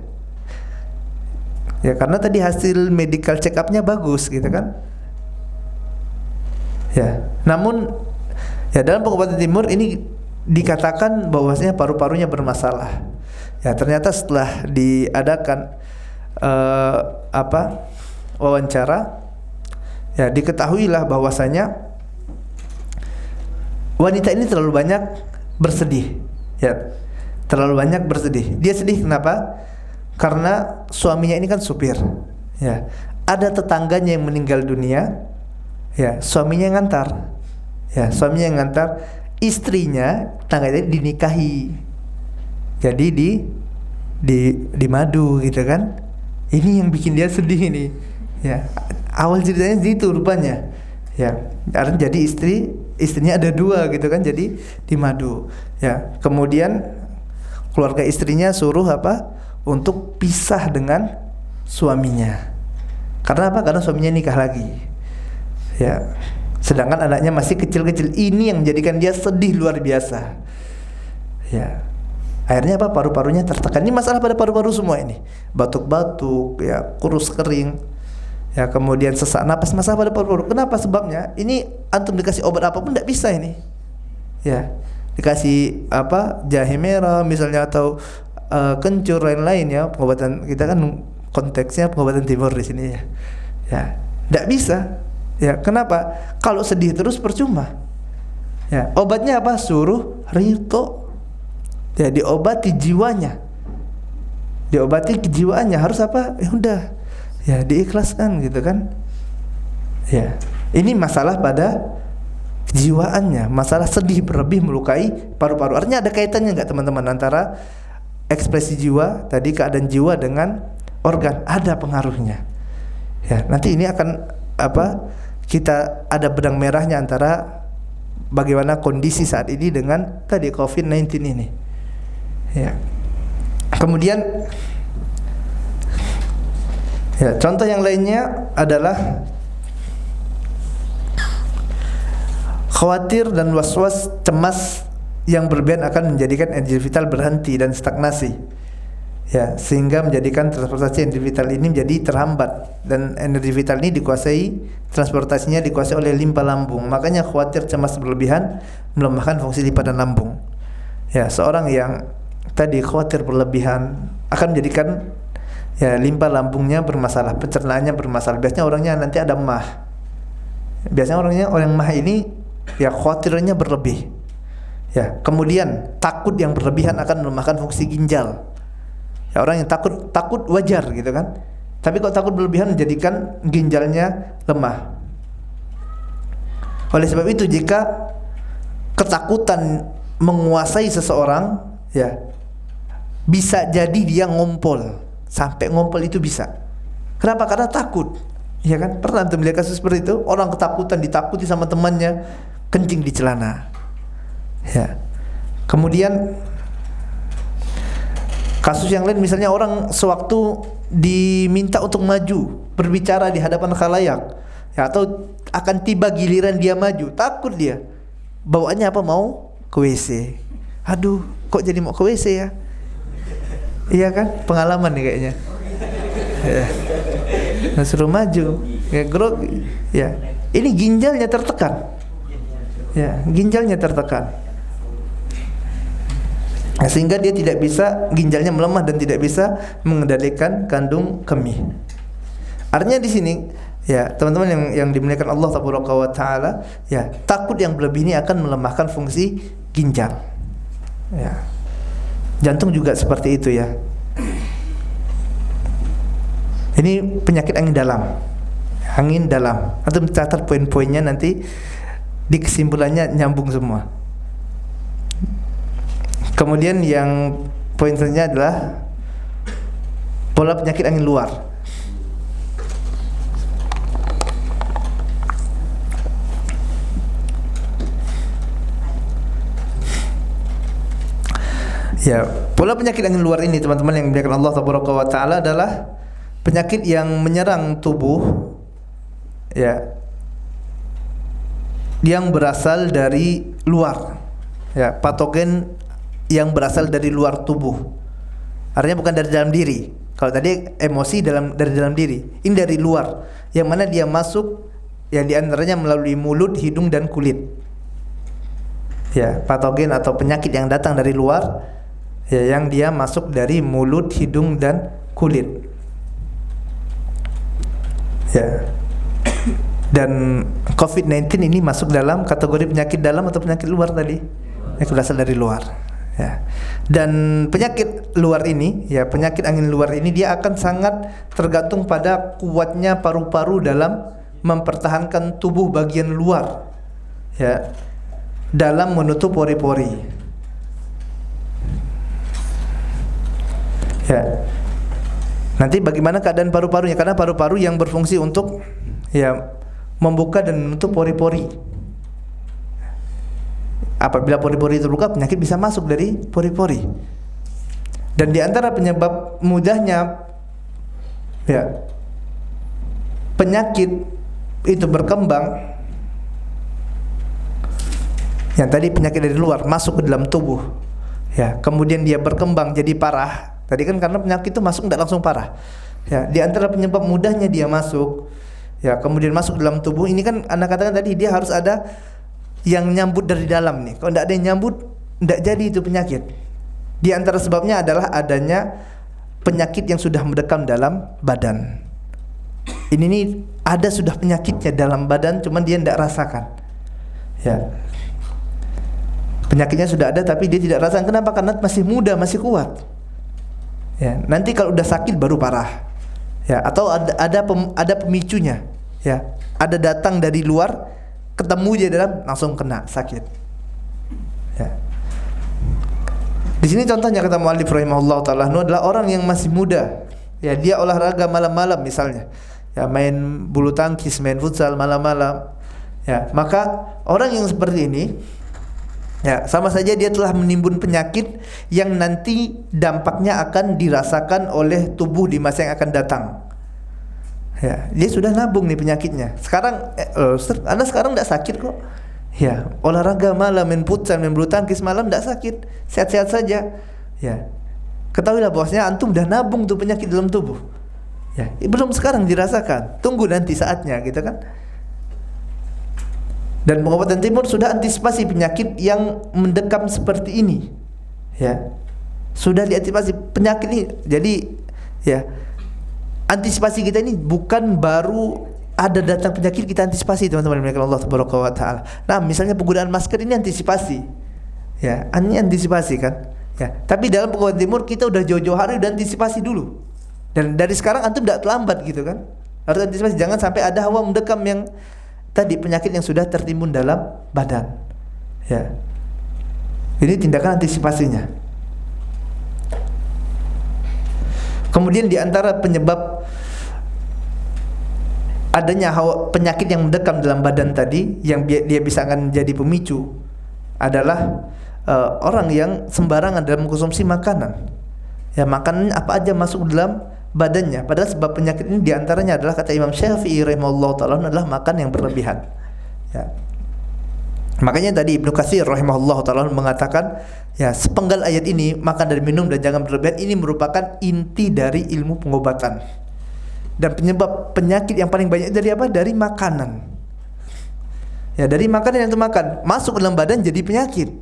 Ya karena tadi hasil medical check up-nya bagus gitu kan. Ya, namun ya dalam pengobatan timur ini dikatakan bahwasanya paru-parunya bermasalah. Ya ternyata setelah diadakan wawancara, ya diketahuilah bahwasanya wanita ini terlalu banyak bersedih. Ya, terlalu banyak bersedih. Dia sedih kenapa? Karena suaminya ini kan supir. Ya, ada tetangganya yang meninggal dunia. Ya, suaminya yang ngantar. Ya, suaminya yang ngantar. Istrinya, tetangganya dinikahi. Jadi di madu gitu kan. Ini yang bikin dia sedih ini. Ya, awal ceritanya itu rupanya. Ya, jadi istrinya ada dua gitu kan, jadi di madu. Ya, kemudian keluarga istrinya suruh untuk pisah dengan suaminya. Karena apa? Karena suaminya nikah lagi. Ya, sedangkan anaknya masih kecil-kecil. Ini yang menjadikan dia sedih luar biasa. Ya, akhirnya paru-parunya tertekan. Ini masalah pada paru-paru semua ini. Batuk-batuk, ya, kurus kering, ya, kemudian sesak napas, masalah pada paru-paru. Kenapa sebabnya? Ini antum dikasih obat apapun tidak bisa ini. Ya, dikasih jahe merah misalnya atau kencur lain-lain ya. Pengobatan kita kan konteksnya pengobatan timur di sini ya. Ya, tidak bisa. Ya, kenapa? Kalau sedih terus percuma. Ya, obatnya apa? Suruh rito. Ya, diobati jiwanya. Diobati kejiwaannya, harus apa? Ya udah. Ya, diikhlaskan gitu kan. Ya, ini masalah pada kejiwaannya, masalah sedih berlebih melukai paru-paru. Artinya ada kaitannya enggak teman-teman antara ekspresi jiwa tadi, keadaan jiwa dengan organ? Ada pengaruhnya. Ya, nanti ini akan kita ada benang merahnya antara bagaimana kondisi saat ini dengan tadi COVID-19 ini. Ya. Kemudian ya, contoh yang lainnya adalah khawatir dan was-was, cemas yang berlebihan akan menjadikan energi vital berhenti dan stagnasi. Ya, sehingga menjadikan transportasi energi vital ini menjadi terhambat, dan energi vital ini transportasinya dikuasai oleh limpa lambung. Makanya khawatir, cemas berlebihan melemahkan fungsi limpadan lambung. Ya, seorang yang tadi khawatir berlebihan akan menjadikan ya limpa lambungnya bermasalah, pencernaannya bermasalah. Biasanya orangnya nanti ada mah. Biasanya orang mah ini ya khawatirnya berlebih. Ya, kemudian takut yang berlebihan akan melemahkan fungsi ginjal. Ya, orang yang takut wajar gitu kan. Tapi kalau takut berlebihan menjadikan ginjalnya lemah. Oleh sebab itu, jika ketakutan menguasai seseorang, ya bisa jadi dia ngompol. Sampai ngompol itu bisa. Kenapa? Karena takut. Ya kan? Pernah antum melihat kasus seperti itu? Orang ketakutan, ditakuti sama temannya, kencing di celana. Ya. Kemudian kasus yang lain, misalnya orang sewaktu diminta untuk maju berbicara di hadapan khalayak, ya, atau akan tiba giliran dia maju, takut dia. Bawaannya apa? Mau ke WC. Aduh, kok jadi mau ke WC ya? Iya kan? Pengalaman nih kayaknya. Ya. Nah, suruh maju, ya grog, ya. Ini ginjalnya tertekan. Ya, ginjalnya tertekan. Nah, sehingga dia tidak bisa, ginjalnya melemah dan tidak bisa mengendalikan kandung kemih. Artinya di sini, ya teman-teman yang dimuliakan Allah Taala, ya takut yang berlebih ini akan melemahkan fungsi ginjal. Ya, jantung juga seperti itu ya. Ini penyakit angin dalam. Angin dalam. Atau mencatat poin-poinnya, nanti di kesimpulannya nyambung semua. Kemudian yang poin selanjutnya adalah Pola penyakit angin luar. Ya, pola penyakit angin luar ini teman-teman yang dimuliakan Allah Tabaraka wa Ta'ala adalah penyakit yang menyerang tubuh, ya, yang berasal dari luar, ya, patogen yang berasal dari luar tubuh. Artinya bukan dari dalam diri. Kalau tadi emosi dari dalam diri, ini dari luar, yang mana dia masuk, yang diantaranya melalui mulut, hidung dan kulit. Ya, patogen atau penyakit yang datang dari luar, ya, yang dia masuk dari mulut, hidung dan kulit. Ya. Dan COVID-19 ini masuk dalam kategori penyakit dalam atau penyakit luar tadi? Yang berasal dari luar. Ya. Dan penyakit luar ini, ya, penyakit angin luar ini dia akan sangat tergantung pada kuatnya paru-paru dalam mempertahankan tubuh bagian luar, ya, dalam menutup pori-pori. Ya. Nanti bagaimana keadaan paru-parunya? Karena paru-paru yang berfungsi untuk, ya, membuka dan menutup pori-pori. Apabila pori-pori terbuka, penyakit bisa masuk dari pori-pori. Dan di antara penyebab mudahnya, ya, penyakit itu berkembang, yang tadi penyakit dari luar masuk ke dalam tubuh, ya, kemudian dia berkembang jadi parah. Tadi kan karena penyakit itu masuk tidak langsung parah. Ya, di antara penyebab mudahnya dia masuk, ya, kemudian masuk dalam tubuh, ini kan Anda katakan tadi dia harus ada yang nyambut dari dalam nih. Kalau tidak ada yang nyambut, tidak jadi itu penyakit. Di antara sebabnya adalah adanya penyakit yang sudah mendekam dalam badan. Ini nih ada sudah penyakitnya dalam badan, cuman dia tidak rasakan. Ya. Penyakitnya sudah ada tapi dia tidak rasakan. Kenapa? Karena masih muda, masih kuat. Ya, nanti kalau udah sakit baru parah. Ya, atau ada pemicunya. Ya, ada datang dari luar, ketemu dia dalam, langsung kena sakit. Ya. Di sini contohnya kata muallif rahimahullah taala adalah orang yang masih muda. Ya, dia olahraga malam-malam misalnya. Ya, main bulu tangkis, main futsal malam-malam. Ya, maka orang yang seperti ini, ya, sama saja dia telah menimbun penyakit yang nanti dampaknya akan dirasakan oleh tubuh di masa yang akan datang. Ya, dia sudah nabung nih penyakitnya. Sekarang, Ustaz, Anda sekarang tidak sakit kok. Ya, olahraga malam, main futsal, main bulu tangkis malam tidak sakit, sehat-sehat saja. Ya, ketahuilah bahwasanya antum sudah nabung tuh penyakit dalam tubuh. Ya, belum sekarang dirasakan. Tunggu nanti saatnya, gitu kan? Dan pengobatan timur sudah antisipasi penyakit yang mendekam seperti ini. Ya. Sudah diantisipasi penyakit ini. Jadi, ya, antisipasi kita ini bukan baru ada datang penyakit kita antisipasi, teman-teman, Allah Subhanahu wa taala. Nah, misalnya penggunaan masker ini antisipasi. Ya, ini antisipasi kan? Ya, tapi dalam pengobatan timur kita udah jauh-jauh hari udah antisipasi dulu. Dan dari sekarang antum tidak terlambat gitu kan? Harus antisipasi, jangan sampai ada hawa mendekam yang tadi penyakit yang sudah tertimbun dalam badan. Ya. Ini tindakan antisipasinya. Kemudian di antara penyebab adanya penyakit yang mendekam dalam badan tadi yang dia bisa akan jadi pemicu adalah orang yang sembarangan dalam mengkonsumsi makanan. Ya, makanan apa aja masuk dalam badannya. Padahal sebab penyakit ini diantaranya adalah kata Imam Syafi'i rahimahullah ta'ala adalah makan yang berlebihan. Ya. Makanya tadi Ibnu Katsir rahimahullah ta'ala mengatakan, ya, sepenggal ayat ini, makan dan minum dan jangan berlebihan, ini merupakan inti dari ilmu pengobatan. Dan penyebab penyakit yang paling banyak dari apa? Dari makanan. Ya, dari makanan yang makan masuk ke dalam badan jadi penyakit.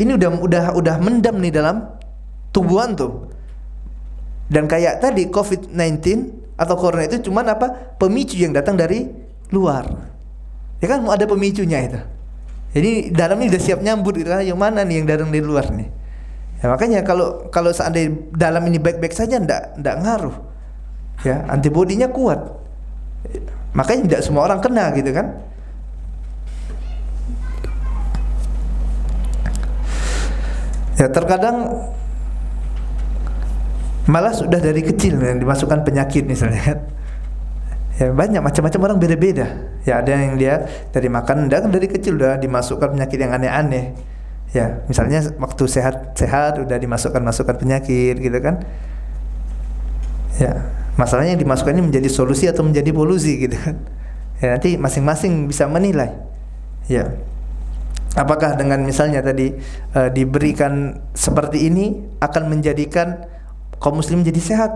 Ini udah mendam nih dalam tubuhan tuh. Dan kayak tadi COVID-19 atau corona itu cuman apa? Pemicu yang datang dari luar. Ya kan ada pemicunya itu. Jadi dalam ini udah siap nyambut gitu kan, yang mana nih yang datang dari luar nih. Ya, makanya kalau seandainya dalam ini baik-baik saja ndak ngaruh. Ya, antibodinya kuat. Makanya tidak semua orang kena gitu kan. Ya, terkadang Malah sudah dari kecil yang dimasukkan penyakit misalnya kan. Ya banyak macam-macam orang beda-beda. Ya ada yang dia dari makan, dari kecil udah dimasukkan penyakit yang aneh-aneh. Ya misalnya waktu sehat udah dimasukkan penyakit gitu kan. Ya masalahnya yang dimasukkan ini menjadi solusi atau menjadi polusi gitu kan. Ya nanti masing-masing bisa menilai. Ya apakah dengan misalnya tadi diberikan seperti ini akan menjadikan kaum muslim jadi sehat,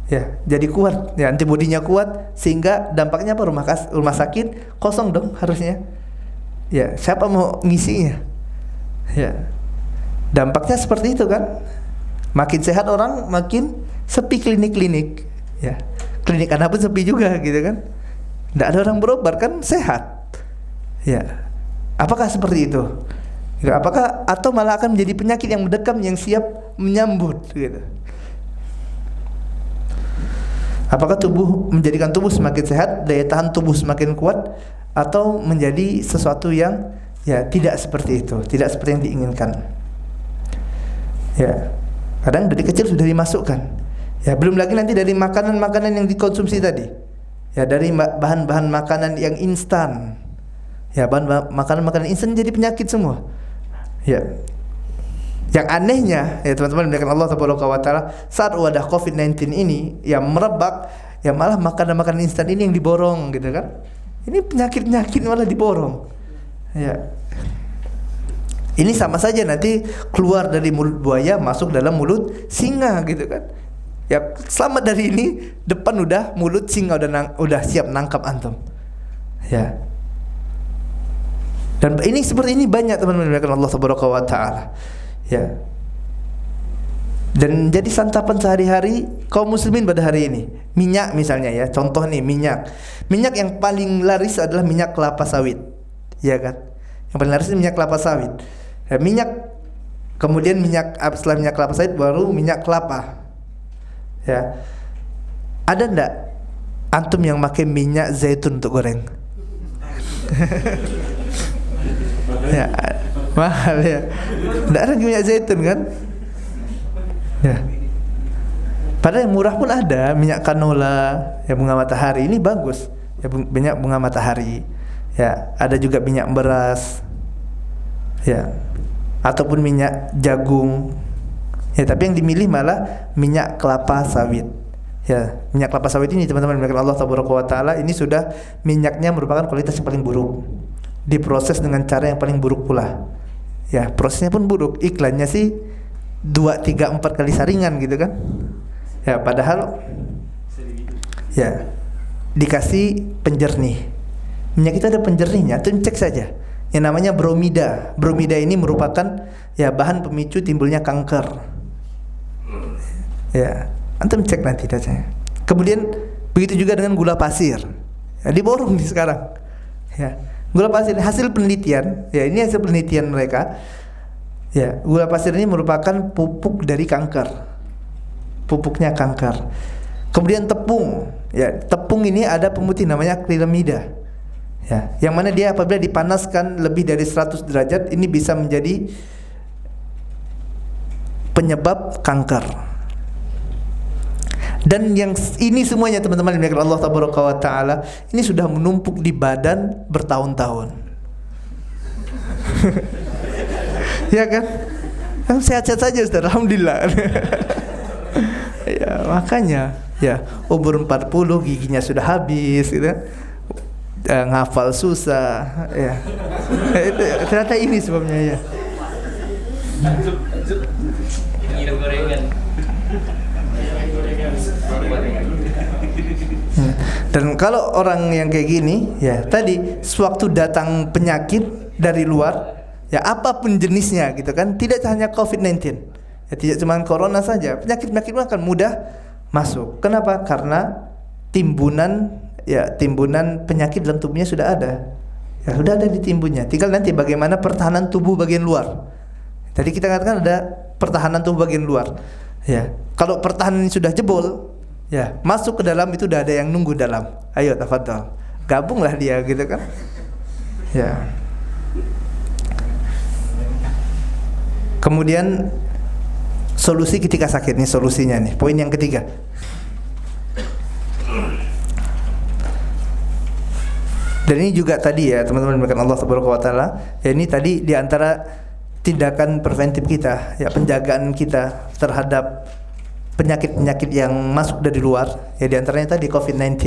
ya jadi kuat, ya antibodinya kuat, sehingga dampaknya apa, rumah sakit kosong dong harusnya. Ya siapa mau ngisinya? Ya dampaknya seperti itu kan. Makin sehat orang makin sepi klinik-klinik. Ya klinik anak pun sepi juga gitu kan. Tidak ada orang berobat kan sehat. Ya apakah seperti itu? Apakah atau malah akan menjadi penyakit yang mendekam yang siap menyambut gitu. Apakah menjadikan tubuh semakin sehat, daya tahan tubuh semakin kuat, atau menjadi sesuatu yang ya tidak seperti itu, tidak seperti yang diinginkan. Ya kadang dari kecil sudah dimasukkan. Ya belum lagi nanti dari makanan-makanan yang dikonsumsi tadi. Ya dari bahan-bahan makanan yang instan. Ya makanan-makanan instan jadi penyakit semua. Ya yang anehnya ya teman-teman dengan Allah Taala, saat wadah COVID-19 ini yang merebak, ya malah makanan-makanan instan ini yang diborong gitu kan. Ini penyakit-penyakit malah diborong. Ya. Ini sama saja nanti keluar dari mulut buaya masuk dalam mulut singa gitu kan. Ya selamat dari ini, depan udah mulut singa udah siap nangkap antum. Ya. Dan ini seperti ini banyak teman-teman dengan Allah Taala. Ya. Dan jadi santapan sehari-hari kaum muslimin pada hari ini. Minyak misalnya ya, contoh nih minyak. Minyak yang paling laris adalah minyak kelapa sawit. Ya kan? Yang paling laris minyak kelapa sawit. Ya, minyak kemudian setelah minyak kelapa sawit baru minyak kelapa. Ya. Ada enggak antum yang pakai minyak zaitun untuk goreng? Ya, mahal ya. Tidak ada minyak zaitun kan? Ya. Padahal yang murah pun ada, minyak canola, ya bunga matahari ini bagus. Ya minyak bunga matahari. Ya, ada juga minyak beras. Ya. Ataupun minyak jagung. Ya, tapi yang dimilih malah minyak kelapa sawit. Ya, minyak kelapa sawit ini teman-teman Allah Taala ini sudah minyaknya merupakan kualitas yang paling buruk. Diproses dengan cara yang paling buruk pula. Ya, prosesnya pun buruk. Iklannya sih 2, 3, 4 kali saringan gitu kan. Ya, padahal ya dikasih penjernih. Minyak itu ada penjernihnya, antum cek saja. Yang namanya bromida. Bromida ini merupakan ya bahan pemicu timbulnya kanker. Ya, antum cek nanti saja. Kemudian begitu juga dengan gula pasir. Ya, diborong nih sekarang. Ya. Gula pasir hasil penelitian, ya ini hasil penelitian mereka. Ya, gula pasir ini merupakan pupuk dari kanker. Pupuknya kanker. Kemudian tepung, ya tepung ini ada pemutih namanya akrilamida. Ya, yang mana dia apabila dipanaskan lebih dari 100 derajat ini bisa menjadi penyebab kanker. Dan yang ini semuanya teman-teman yang Allah Taala ini sudah menumpuk di badan bertahun-tahun. Ya kan? Kan sehat-sehat saja Ustaz, alhamdulillah. Ya, makanya ya umur 40 giginya sudah habis gitu. Ngafal susah ya. Ternyata ini sebabnya ya. Dan kalau orang yang kayak gini, ya tadi sewaktu datang penyakit dari luar, ya apapun jenisnya gitu kan, tidak hanya COVID-19, ya tidak cuma corona saja, penyakit-penyakit akan mudah masuk. Kenapa? Karena timbunan penyakit dalam tubuhnya sudah ada, ya sudah ada di timbunnya. Tinggal nanti bagaimana pertahanan tubuh bagian luar. Tadi kita katakan ada pertahanan tubuh bagian luar. Ya, kalau pertahanan ini sudah jebol, ya masuk ke dalam itu udah ada yang nunggu dalam. Ayo tafadhol, gabunglah dia gitu kan. Ya. Kemudian solusi ketika sakit. Nih solusinya nih, poin yang ketiga. Dan ini juga tadi ya teman-teman berkat Allah Subhanahu wa taala, ya ini tadi di antara tindakan preventif kita, ya penjagaan kita terhadap penyakit-penyakit yang masuk dari luar, ya di antaranya tadi COVID-19,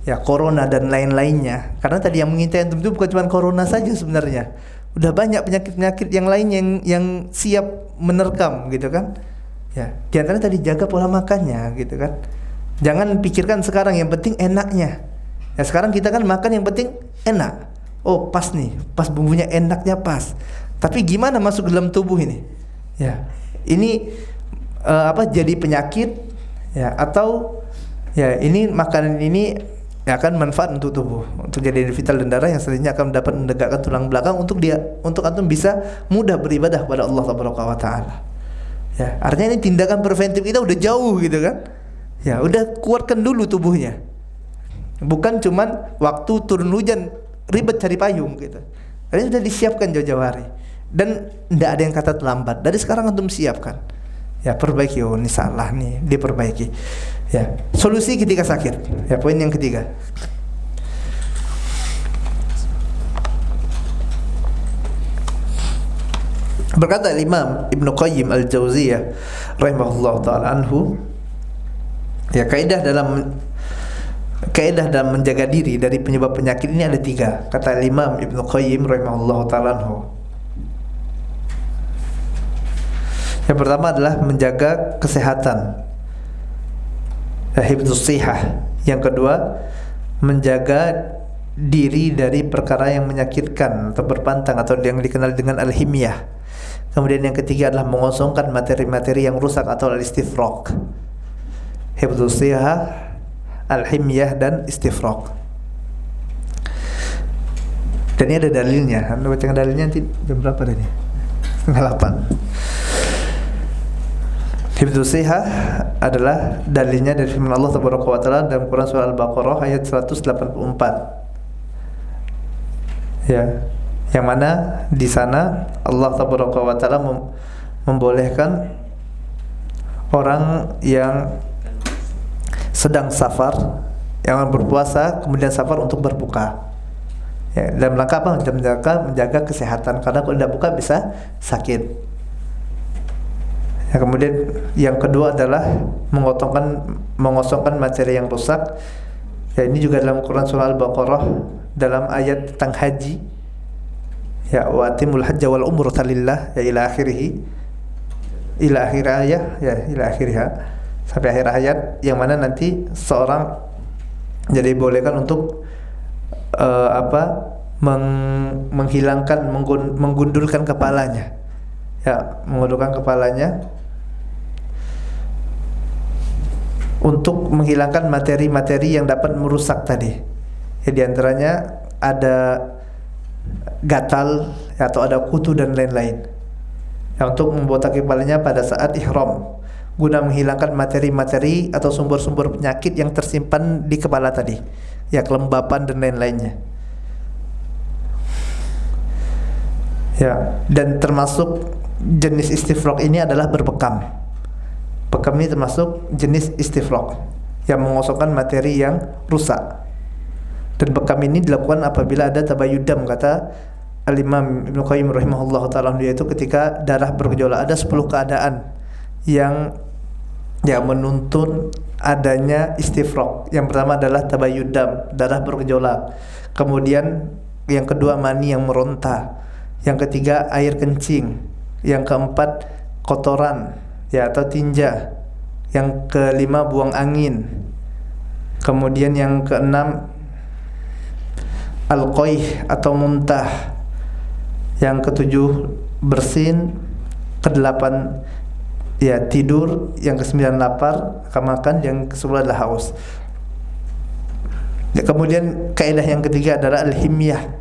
ya corona dan lain-lainnya. Karena tadi yang mengintai antum itu bukan cuma corona saja sebenarnya. Udah banyak penyakit-penyakit yang lain yang siap menerkam gitu kan. Ya, di antaranya tadi jaga pola makannya gitu kan. Jangan pikirkan sekarang yang penting enaknya. Ya sekarang kita kan makan yang penting enak. Oh pas nih, pas bumbunya enaknya pas. Tapi gimana masuk ke dalam tubuh ini? Ya, ini jadi penyakit ya atau ya ini makanan ini akan manfaat untuk tubuh, untuk jadi vital dan darah yang selanjutnya akan dapat mendekatkan tulang belakang untuk antum bisa mudah beribadah kepada Allah Subhanahu wa taala. Ya, artinya ini tindakan preventif kita udah jauh gitu kan. Ya, udah kuatkan dulu tubuhnya. Bukan cuman waktu turun hujan ribet cari payung gitu. Ini sudah disiapkan jauh-jauh hari. Dan tidak ada yang kata terlambat. Dari sekarang antum siapkan. Ya, perbaiki. Oh, ini salah nih, diperbaiki. Ya, solusi ketika sakit. Ya, poin yang ketiga. Berkata Imam Ibnu Qayyim Al-Jauziyah rahimahullah taala anhu, ya kaidah dalam menjaga diri dari penyebab penyakit ini ada 3. Kata Imam Ibnu Qayyim rahimahullah taala anhu. Yang pertama adalah menjaga kesehatan, hifdzus shihah. Yang kedua, menjaga diri dari perkara yang menyakitkan atau berpantang atau yang dikenal dengan al-himyah. Kemudian yang ketiga adalah mengosongkan materi-materi yang rusak atau al-istifraq. Hifdzus shihah, al-himyah dan istifraq. Dan ini ada dalilnya. Anda baca dalilnya nanti jam berapa tadi? 7:30. Hifdzus shihah adalah dalilnya dari firman Allah Subhanahu wa taala dalam Quran surah Al-Baqarah ayat 184. Ya, yang mana di sana Allah Subhanahu wa taala membolehkan orang yang sedang safar, yang berpuasa kemudian safar untuk berbuka. Ya, dalam rangka apa? Menjaga kesehatan, karena kalau tidak buka bisa sakit. Ya, kemudian yang kedua adalah mengosongkan materi yang rusak. Ya, ini juga dalam Quran surah Al-Baqarah dalam ayat tentang haji. Ya, wa atimul hajja wal umrata lillah, ya ila akhirih. Ila akhir ayat, ya ila akhirha. Sampai akhir ayat yang mana nanti seorang jadi bolehkan untuk menghilangkan, menggundulkan kepalanya. Ya, menggundulkan kepalanya untuk menghilangkan materi-materi yang dapat merusak tadi. Ya, di antaranya ada gatal ya, atau ada kutu dan lain-lain. Ya, untuk membotak kepalanya pada saat ihram, guna menghilangkan materi-materi atau sumber-sumber penyakit yang tersimpan di kepala tadi. Ya, kelembapan dan lain-lainnya. Ya, dan termasuk jenis istifraq ini adalah berbekam. Bekam ini termasuk jenis istifraq yang mengosongkan materi yang rusak. Dan bekam ini dilakukan apabila ada tabayyud dam, kata Al-Imam Ibnu Qayyim rahimahullah ta'ala, yaitu ketika darah bergejolak. Ada 10 keadaan yang menuntun adanya istifraq. Yang pertama adalah tabayyud dam, darah bergejolak. Kemudian yang kedua mani yang meronta. Yang ketiga air kencing. Yang keempat kotoran ya atau tinja. Yang kelima buang angin. Kemudian yang keenam al-qaih atau muntah. Yang ketujuh bersin. Kedelapan ya tidur. Yang kesembilan lapar, makan. Yang kesepuluh adalah haus. Ya, kemudian kaidah yang ketiga adalah al-himyah.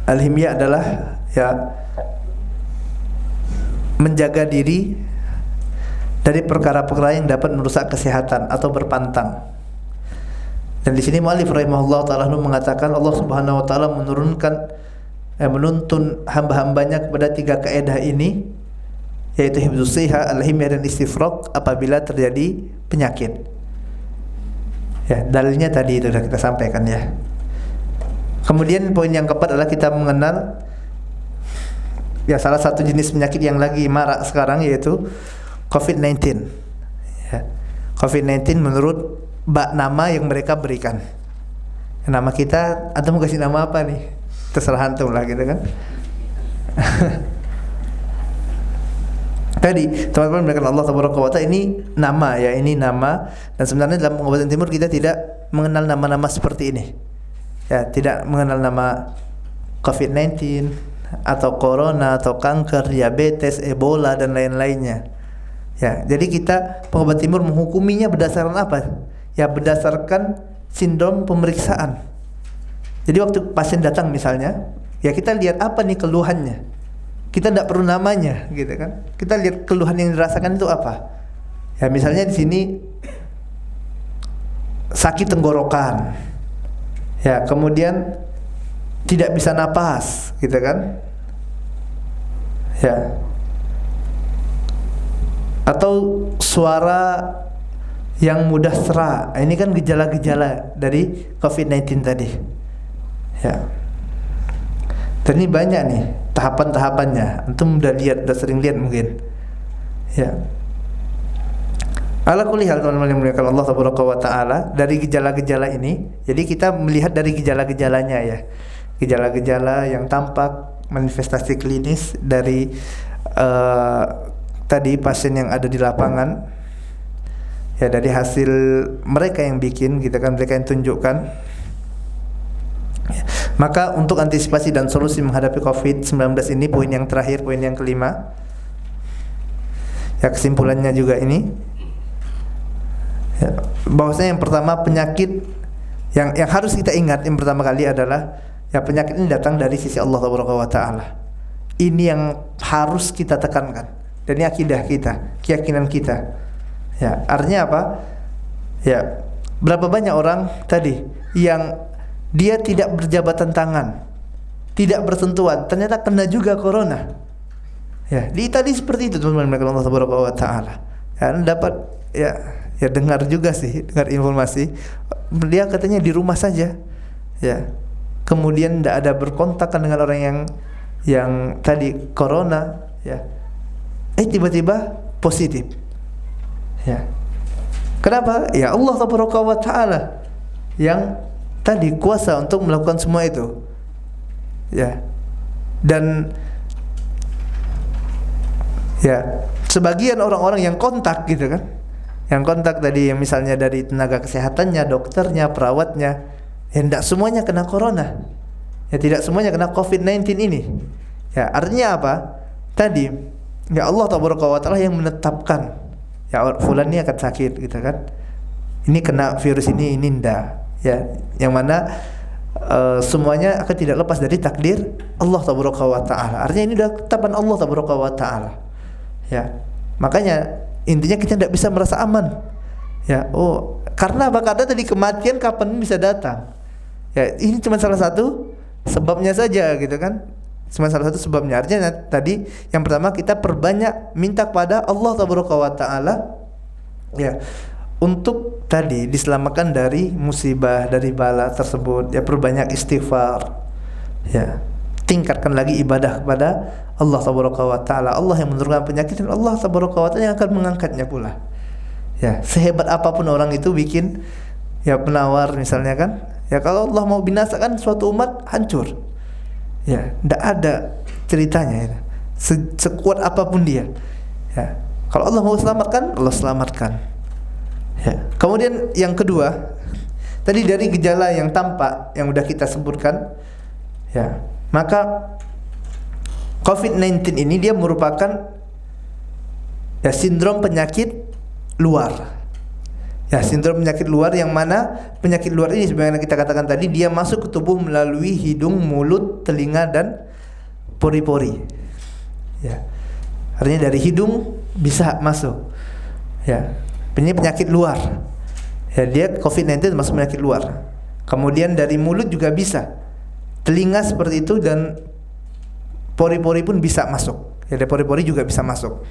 Al-himyah adalah ya menjaga diri dari perkara-perkara yang dapat merusak kesehatan atau berpantang. Dan di sini muallif rahimahullah taala mengatakan Allah Subhanahu wa taala menuntun hamba-hambanya kepada 3 kaidah ini, yaitu hifdzus siha, al-himyah dan istifraq apabila terjadi penyakit. Ya, dalilnya tadi itu sudah kita sampaikan ya. Kemudian poin yang keempat adalah kita mengenal ya salah satu jenis penyakit yang lagi marak sekarang, yaitu COVID-19. Ya. COVID-19 menurut nama yang mereka berikan. Nama kita, antum mau kasih nama apa nih? Terserah antum lah gitu kan. Tadi teman-teman memberikan Allah Tabaraka wa Ta'ala ini nama ya, ini nama, dan sebenarnya dalam pengobatan timur kita tidak mengenal nama-nama seperti ini. Ya, tidak mengenal nama COVID-19 atau corona atau kanker, diabetes, Ebola dan lain-lainnya. Ya, jadi kita pengobat timur menghukuminya berdasarkan apa? Ya, berdasarkan sindrom pemeriksaan. Jadi waktu pasien datang misalnya, ya kita lihat apa nih keluhannya. Kita tidak perlu namanya, gitu kan? Kita lihat keluhan yang dirasakan itu apa. Ya, misalnya di sini sakit tenggorokan. Ya, kemudian tidak bisa napas, gitu kan? Ya. Atau suara yang mudah serak. Ini kan gejala-gejala dari COVID-19 tadi. Ya. Dan ini banyak nih tahapan-tahapannya. Antum udah sering lihat mungkin. Ya. Ala kulli hal teman-teman yang muliakan Allah Tabaraka wa Ta'ala, dari gejala-gejala ini, jadi kita melihat dari gejala-gejalanya ya. Gejala-gejala yang tampak, manifestasi klinis dari tadi pasien yang ada di lapangan. Ya, dari hasil mereka yang bikin, gitu kan, mereka yang tunjukkan. Ya. Maka untuk antisipasi dan solusi menghadapi COVID-19 ini, poin yang terakhir, poin yang kelima. Ya, kesimpulannya juga ini. Ya, bahwasanya yang pertama, penyakit yang harus kita ingat yang pertama kali adalah ya, penyakit ini datang dari sisi Allah Taala. Ini yang harus kita tekankan, dan ini akidah kita, keyakinan kita. Ya, artinya apa? Ya, berapa banyak orang tadi yang dia tidak berjabatan tangan, tidak bersentuhan, ternyata kena juga corona. Ya, di Italia seperti itu teman-teman Allah Taala. Ya, dapat ya dengar juga sih, dengar informasi dia katanya di rumah saja, ya, kemudian tidak ada berkontak dengan orang yang tadi corona, ya, tiba-tiba positif, ya. Kenapa? Ya Allah Taala yang tadi kuasa untuk melakukan semua itu, ya. Dan ya, sebagian orang-orang yang kontak gitu kan, yang kontak tadi, yang misalnya dari tenaga kesehatannya, dokternya, perawatnya, ya tidak semuanya kena corona. Ya, tidak semuanya kena COVID-19 ini. Ya, artinya apa? Tadi ya Allah Taala yang menetapkan, ya fulan ini akan sakit gitu kan. Ini kena virus ini ndak. Ya, yang mana semuanya akan tidak lepas dari takdir Allah Taala. Artinya ini sudah ketetapan Allah Taala. Ya. Makanya intinya kita tidak bisa merasa aman. Ya, karena apa? Karena tadi kematian kapan bisa datang. Ya, ini cuma salah satu sebabnya saja gitu kan. Cuma salah satu sebabnya. Artinya tadi yang pertama kita perbanyak minta kepada Allah Taala, ya, untuk tadi diselamatkan dari musibah, dari bala tersebut. Ya, perbanyak istighfar. Ya, tingkatkan lagi ibadah kepada Allah Taala. Allah yang menurunkan penyakit, dan Allah Taala yang akan mengangkatnya pula. Ya, sehebat apapun orang itu bikin ya penawar misalnya kan. Ya, kalau Allah mau binasakan suatu umat, hancur. Ya, tidak ada ceritanya ya. Sekuat apapun dia. Ya, kalau Allah mau selamatkan, Allah selamatkan. Ya. Kemudian yang kedua, tadi dari gejala yang tampak yang sudah kita sebutkan, ya, maka COVID-19 ini dia merupakan ya sindrom penyakit luar. Ya, sindrom penyakit luar, yang mana penyakit luar ini sebagaimana kita katakan tadi, dia masuk ke tubuh melalui hidung, mulut, telinga dan pori-pori. Ya. Artinya dari hidung bisa masuk. Ya. Ini penyakit luar. Ya, dia COVID-19 masuk penyakit luar. Kemudian dari mulut juga bisa. Telinga seperti itu, dan pori-pori pun bisa masuk. Ya, dari pori-pori juga bisa masuk.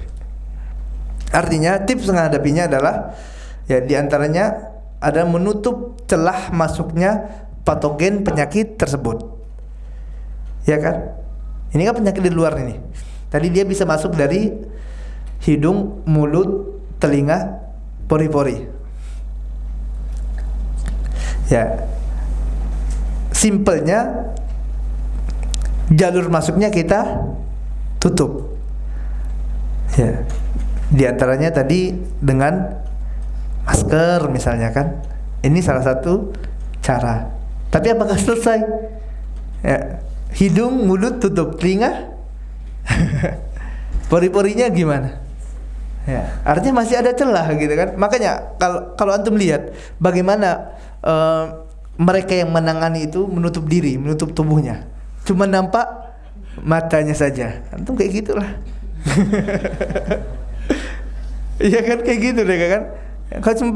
Artinya tips menghadapinya adalah ya diantaranya ada menutup celah masuknya patogen penyakit tersebut. Ya kan? Ini kan penyakit di luar ini. Tadi dia bisa masuk dari hidung, mulut, telinga, pori-pori. Ya. Simpelnya jalur masuknya kita tutup. Ya. Di antaranya tadi dengan masker misalnya kan. Ini salah satu cara. Tapi apakah selesai? Ya. Hidung, mulut tutup, telinga pori-porinya gimana? Ya, artinya masih ada celah gitu kan. Makanya kalau antum lihat bagaimana mereka yang menangani itu menutup diri, menutup tubuhnya. Cuma nampak matanya saja. Antum kayak gitulah. Iya kan kayak gitu deh kan. Kalau cuma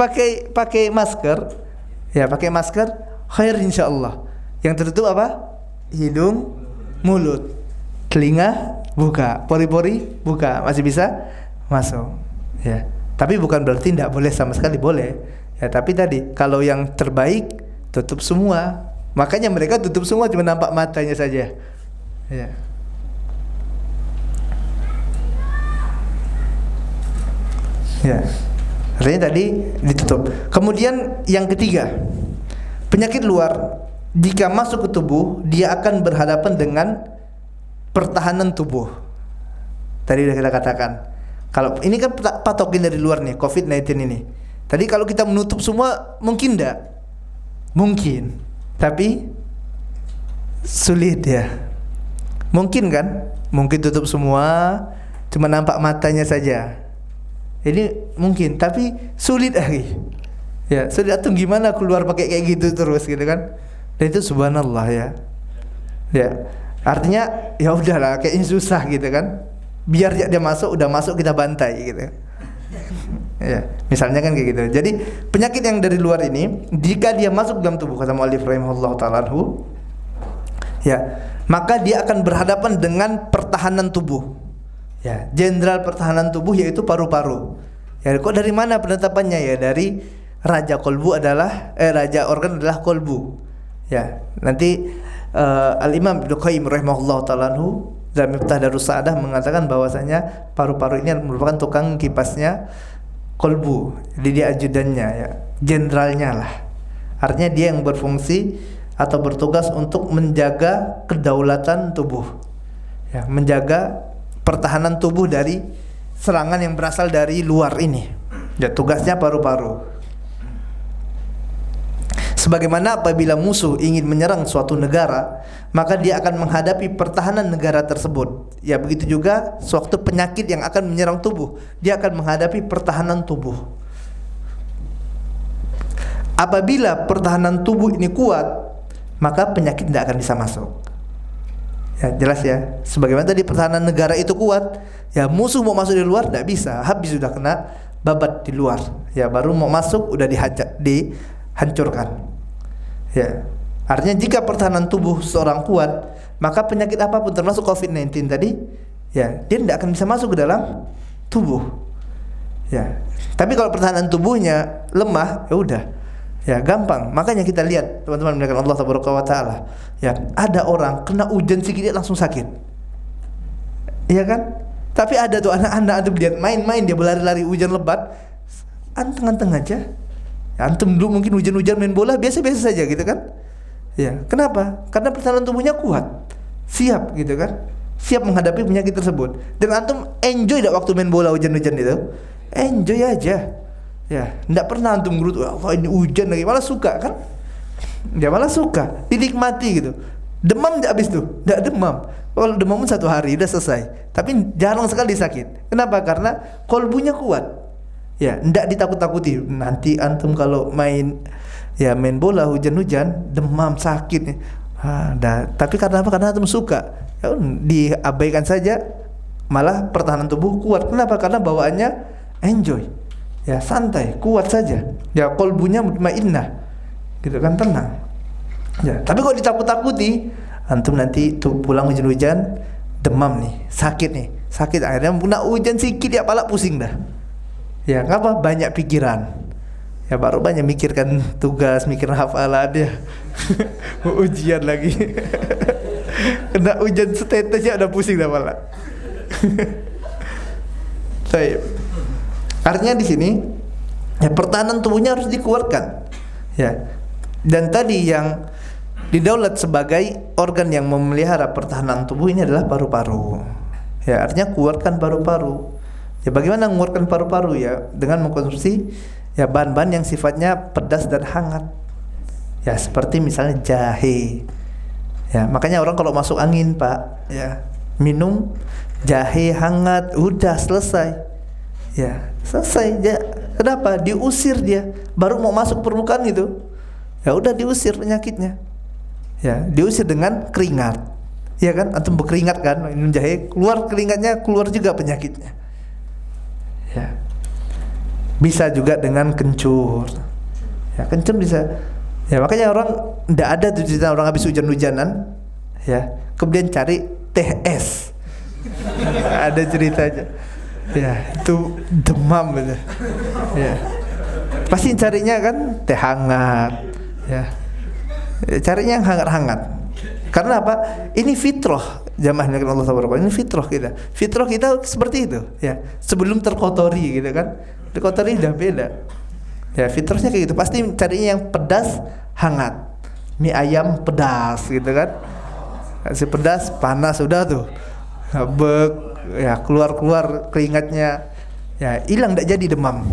pakai masker, ya pakai masker khair insyaallah. Yang tertutup apa? Hidung, mulut, telinga buka, pori-pori buka, masih bisa masuk. Ya. Tapi bukan berarti tidak boleh sama sekali, boleh. Ya, tapi tadi kalau yang terbaik tutup semua. Makanya mereka tutup semua, cuma nampak matanya saja. Ya. Ya. Artinya tadi ditutup. Kemudian yang ketiga, penyakit luar jika masuk ke tubuh, dia akan berhadapan dengan pertahanan tubuh. Tadi sudah kita katakan. Kalau ini kan patogen dari luar nih, COVID-19 ini. Tadi kalau kita menutup semua, mungkin enggak? Mungkin. Tapi sulit ya. Mungkin kan? Mungkin tutup semua, cuma nampak matanya saja. Ini mungkin, tapi sulit lagi. Ya, sulit atau gimana keluar pakai kayak gitu terus gitu kan? Dan itu subhanallah ya. Ya. Artinya ya udahlah kayaknya susah gitu kan. Biar dia masuk, udah masuk kita bantai gitu. Ya, misalnya kan kayak gitu. Jadi penyakit yang dari luar ini jika dia masuk dalam tubuh kata muallif rahimahullah taala anhu, ya, maka dia akan berhadapan dengan pertahanan tubuh. Ya, jenderal pertahanan tubuh yaitu paru-paru. Ya, kok dari mana penetapannya ya? Dari raja kolbu adalah raja organ adalah kolbu. Ya, nanti Al-Imam Ibnu Qayyim rahimahullah taala anhu dalam Miftah Darus Sa'adah mengatakan bahwasanya paru-paru ini merupakan tukang kipasnya kolbu. Jadi dia ajudannya ya, jenderalnya lah. Artinya dia yang berfungsi atau bertugas untuk menjaga kedaulatan tubuh. Ya, menjaga pertahanan tubuh dari serangan yang berasal dari luar ini. Ya, tugasnya paru-paru. Sebagaimana apabila musuh ingin menyerang suatu negara, maka dia akan menghadapi pertahanan negara tersebut. Ya, begitu juga suatu penyakit yang akan menyerang tubuh, dia akan menghadapi pertahanan tubuh. Apabila pertahanan tubuh ini kuat, maka penyakit tidak akan bisa masuk. Ya, jelas ya. Sebagaimana tadi pertahanan negara itu kuat, ya musuh mau masuk di luar tidak bisa, habis sudah kena babat di luar. Ya, baru mau masuk udah dihancurkan. Ya, artinya jika pertahanan tubuh seorang kuat, maka penyakit apapun termasuk COVID-19 tadi, ya dia tidak akan bisa masuk ke dalam tubuh. Ya, tapi kalau pertahanan tubuhnya lemah, ya udah, ya gampang. Makanya kita lihat teman-teman mendengar Allah Taala, ya ada orang kena hujan sedikit langsung sakit, iya kan? Tapi ada tuh anak-anak antum lihat main-main dia berlari-lari hujan lebat, anteng-anteng aja. Antum dulu mungkin hujan-hujan main bola biasa-biasa saja gitu kan? Ya, kenapa? Karena pertahanan tubuhnya kuat, siap gitu kan? Siap menghadapi penyakit tersebut. Dan antum enjoy dak waktu main bola hujan-hujan itu? Enjoy aja. Ya, enggak pernah antum gerutu, wah ini hujan lagi, malah suka kan? Ya malah suka, dinikmati gitu. Demam enggak habis tuh? Enggak demam. Kalau demam 1 hari udah selesai. Tapi jarang sekali sakit. Kenapa? Karena kolbunya kuat. Ya, ndak ditakut-takuti. Nanti antum kalau main bola hujan-hujan, demam, sakit. Tapi karena apa? Karena antum suka. Ya, diabaikan saja, malah pertahanan tubuh kuat. Kenapa? Karena bawaannya enjoy. Ya, santai, kuat saja. Ya, kolbunya mutmainnah. Gitu kan, tenang. Ya, tapi kalau ditakut-takuti, antum nanti tuh pulang hujan-hujan, demam nih, sakit nih. Sakit akhirnya kena hujan sedikit ya pala pusing dah. Ya, ngapa? Banyak pikiran. Ya baru banyak mikirkan tugas, mikirin hafalan dia. Ujian lagi. Kena ujian setetes aja udah pusing dah malah. Baik. Artinya di sini ya pertahanan tubuhnya harus dikuatkan. Ya. Dan tadi yang didaulat sebagai organ yang memelihara pertahanan tubuh ini adalah paru-paru. Ya, artinya kuatkan paru-paru. Ya bagaimana menguatkan paru-paru ya? Dengan mengkonsumsi ya bahan-bahan yang sifatnya pedas dan hangat. Ya seperti misalnya jahe. Ya, makanya orang kalau masuk angin, Pak, ya, minum jahe hangat, udah selesai. Ya, selesai. Ya, kenapa? Diusir dia. Baru mau masuk permukaan itu. Ya udah diusir penyakitnya. Ya, diusir dengan keringat. Ya kan? Antum berkeringat kan, minum jahe, keluar keringatnya, keluar juga penyakitnya. Ya. Bisa juga dengan kencur. Ya, kencur bisa. Ya, makanya orang enggak ada tuh cerita orang habis hujan-hujanan, ya, kemudian cari teh es. Ada ceritanya. Ya, itu demam gitu. Ya. Pasti carinya kan teh hangat, ya. Carinya yang hangat-hangat. Karena apa? Ini fitrah jamaah yang Allah Subhanahu wa taala. Ini fitrah kita. Fitrah kita seperti itu, ya. Sebelum terkotori gitu kan. Terkotori udah beda. Ya, fitrahnya kayak gitu. Pasti carinya yang pedas, hangat. Mie ayam pedas gitu kan. Kasih pedas, panas udah tuh. Bek, ya keluar-keluar keringatnya. Ya, hilang enggak jadi demam.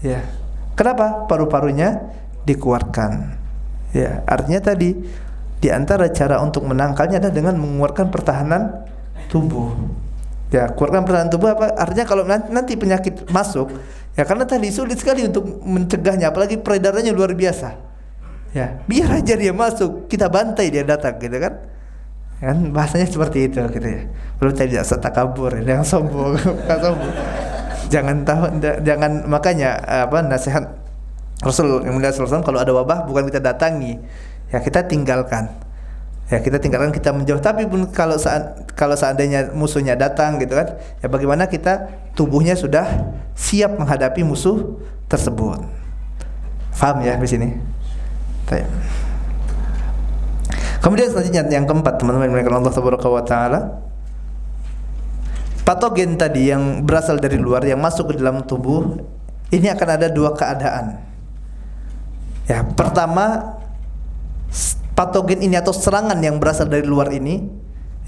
Ya. Kenapa? Paru-parunya dikuatkan. Ya, artinya tadi di antara cara untuk menangkalnya adalah dengan menguatkan pertahanan tubuh. Ya, kuatkan pertahanan tubuh apa? Artinya kalau nanti penyakit masuk, ya karena tadi sulit sekali untuk mencegahnya, apalagi peredarannya luar biasa. Ya, biar aja dia masuk, kita bantai dia datang gitu kan. Kan bahasanya seperti itu gitu ya. Belum tidak takabur, yang sombong, bukan sombong. Jangan makanya apa nasihat Rasul yang mulia SAW, kalau ada wabah bukan kita datangi, ya kita tinggalkan. Ya kita tinggalkan, kita menjauh. Tapi pun kalau seandainya musuhnya datang gitu kan, ya bagaimana kita tubuhnya sudah siap menghadapi musuh tersebut. Faham ya di sini? Baik. Kemudian selanjutnya yang keempat, teman-teman yang Allah Subhanahu wa taala, patogen tadi yang berasal dari luar yang masuk ke dalam tubuh ini akan ada dua keadaan. Ya, pertama patogen ini atau serangan yang berasal dari luar ini.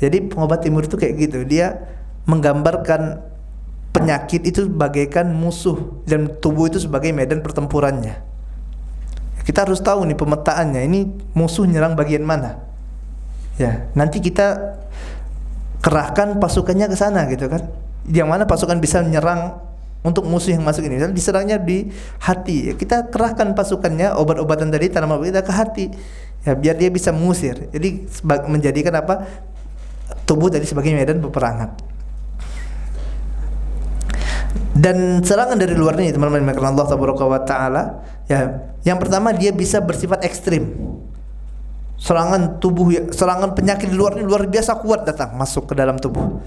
Jadi pengobat timur itu kayak gitu, dia menggambarkan penyakit itu bagaikan musuh dan tubuh itu sebagai medan pertempurannya. Kita harus tahu nih pemetaannya, ini musuh nyerang bagian mana. Ya, nanti kita kerahkan pasukannya ke sana gitu kan. Yang mana pasukan bisa menyerang untuk musuh yang masuk ini. Misalnya diserangnya di hati, ya, kita kerahkan pasukannya, obat-obatan tadi, tanaman kita ke hati. Ya, biar dia bisa mengusir. Jadi menjadikan apa? Tubuh tadi sebagai medan peperangan. Dan serangan dari luar ini, teman-teman yang Allah Subhanahu wa taala, ya, yang pertama dia bisa bersifat ekstrim. Serangan tubuh, serangan penyakit di luar ini luar biasa kuat datang masuk ke dalam tubuh.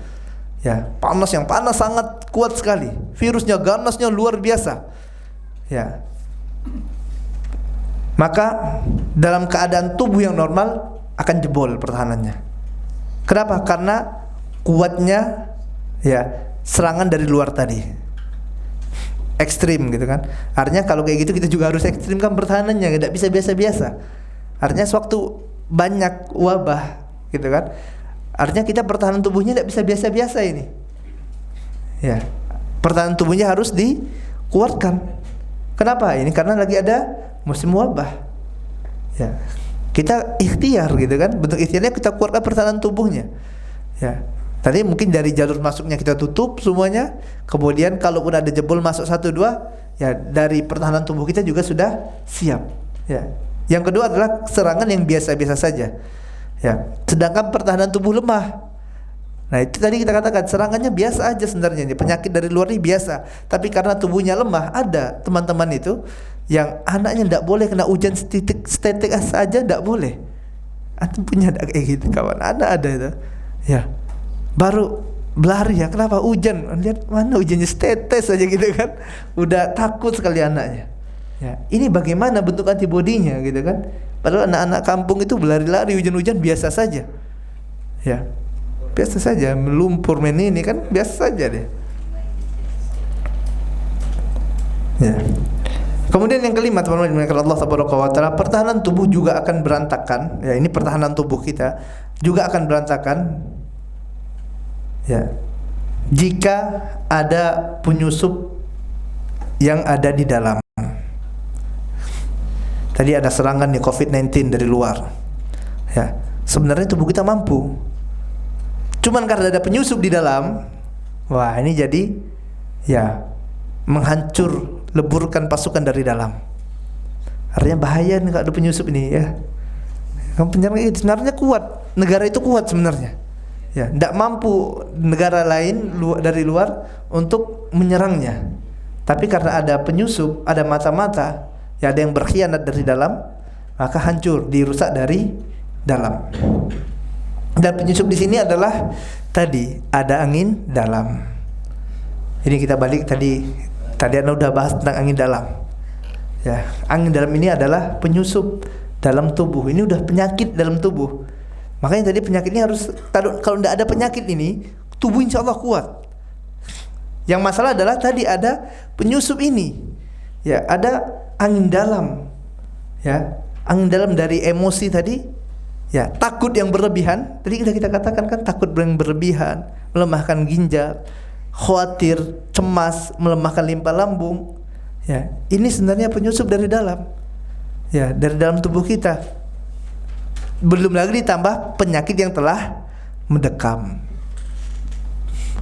Ya, panas, yang panas sangat kuat sekali. Virusnya, ganasnya luar biasa. Ya. Maka dalam keadaan tubuh yang normal akan jebol pertahanannya. Kenapa? Karena kuatnya ya serangan dari luar tadi. Ekstrim gitu kan. Artinya kalau kayak gitu kita juga harus ekstrimkan pertahanannya, tidak bisa biasa-biasa. Artinya sewaktu banyak wabah gitu kan, artinya kita pertahanan tubuhnya tidak bisa biasa-biasa ini. Ya, pertahanan tubuhnya harus dikuatkan. Kenapa? Ini karena lagi ada musim wabah. Ya, kita ikhtiar gitu kan. Bentuk ikhtiarnya kita kuatkan pertahanan tubuhnya. Ya, tadi mungkin dari jalur masuknya kita tutup semuanya. Kemudian kalaupun ada jebol masuk 1-2, ya dari pertahanan tubuh kita juga sudah siap. Ya. Yang kedua adalah serangan yang biasa-biasa saja. Ya, sedangkan pertahanan tubuh lemah. Nah, itu tadi kita katakan serangannya biasa aja sebenarnya. Penyakit dari luar ini biasa, tapi karena tubuhnya lemah, ada teman-teman itu yang anaknya tidak boleh kena hujan setetek saja, tidak boleh. Antum punya ada kayak gitu kawan? Ada itu. Ya. Baru berlari ya. Kenapa? Hujan. Lihat mana hujannya setetes aja gitu kan. Udah takut sekali anaknya. Ya, ini bagaimana bentuk antibodinya gitu kan? Padahal anak-anak kampung itu berlari-lari hujan-hujan biasa saja. Ya. Biasa saja, melumpur main ini kan biasa saja deh. Ya. Kemudian yang kelima, teman-teman yang Allah Subhanahu wa taala, pertahanan tubuh juga akan berantakan. Ya, ini pertahanan tubuh kita juga akan berantakan. Ya. Jika ada penyusup yang ada di dalam. Tadi ada serangan nih COVID-19 dari luar. Ya, sebenarnya tubuh kita mampu. Cuman karena ada penyusup di dalam, wah ini jadi ya menghancur, leburkan pasukan dari dalam. Artinya bahaya nih kalau ada penyusup ini ya. Penyerang itu sebenarnya kuat, negara itu kuat sebenarnya. Ya, tidak mampu negara lain dari luar untuk menyerangnya. Tapi karena ada penyusup, ada mata-mata, ya ada yang berkhianat dari dalam, maka hancur, dirusak dari dalam. Dan penyusup di sini adalah tadi ada angin dalam. Ini kita balik tadi Anda udah bahas tentang angin dalam. Ya, angin dalam ini adalah penyusup dalam tubuh. Ini udah penyakit dalam tubuh. Makanya tadi penyakit ini harus, kalau tidak ada penyakit ini, tubuh insya Allah kuat. Yang masalah adalah tadi ada penyusup ini. Ya, ada angin dalam. Ya, angin dalam dari emosi tadi. Ya, takut yang berlebihan. Tadi kita katakan kan, takut yang berlebihan melemahkan ginjal, khawatir, cemas melemahkan limpa lambung. Ya, ini sebenarnya penyusup dari dalam. Ya, dari dalam tubuh kita. Belum lagi ditambah penyakit yang telah mendekam.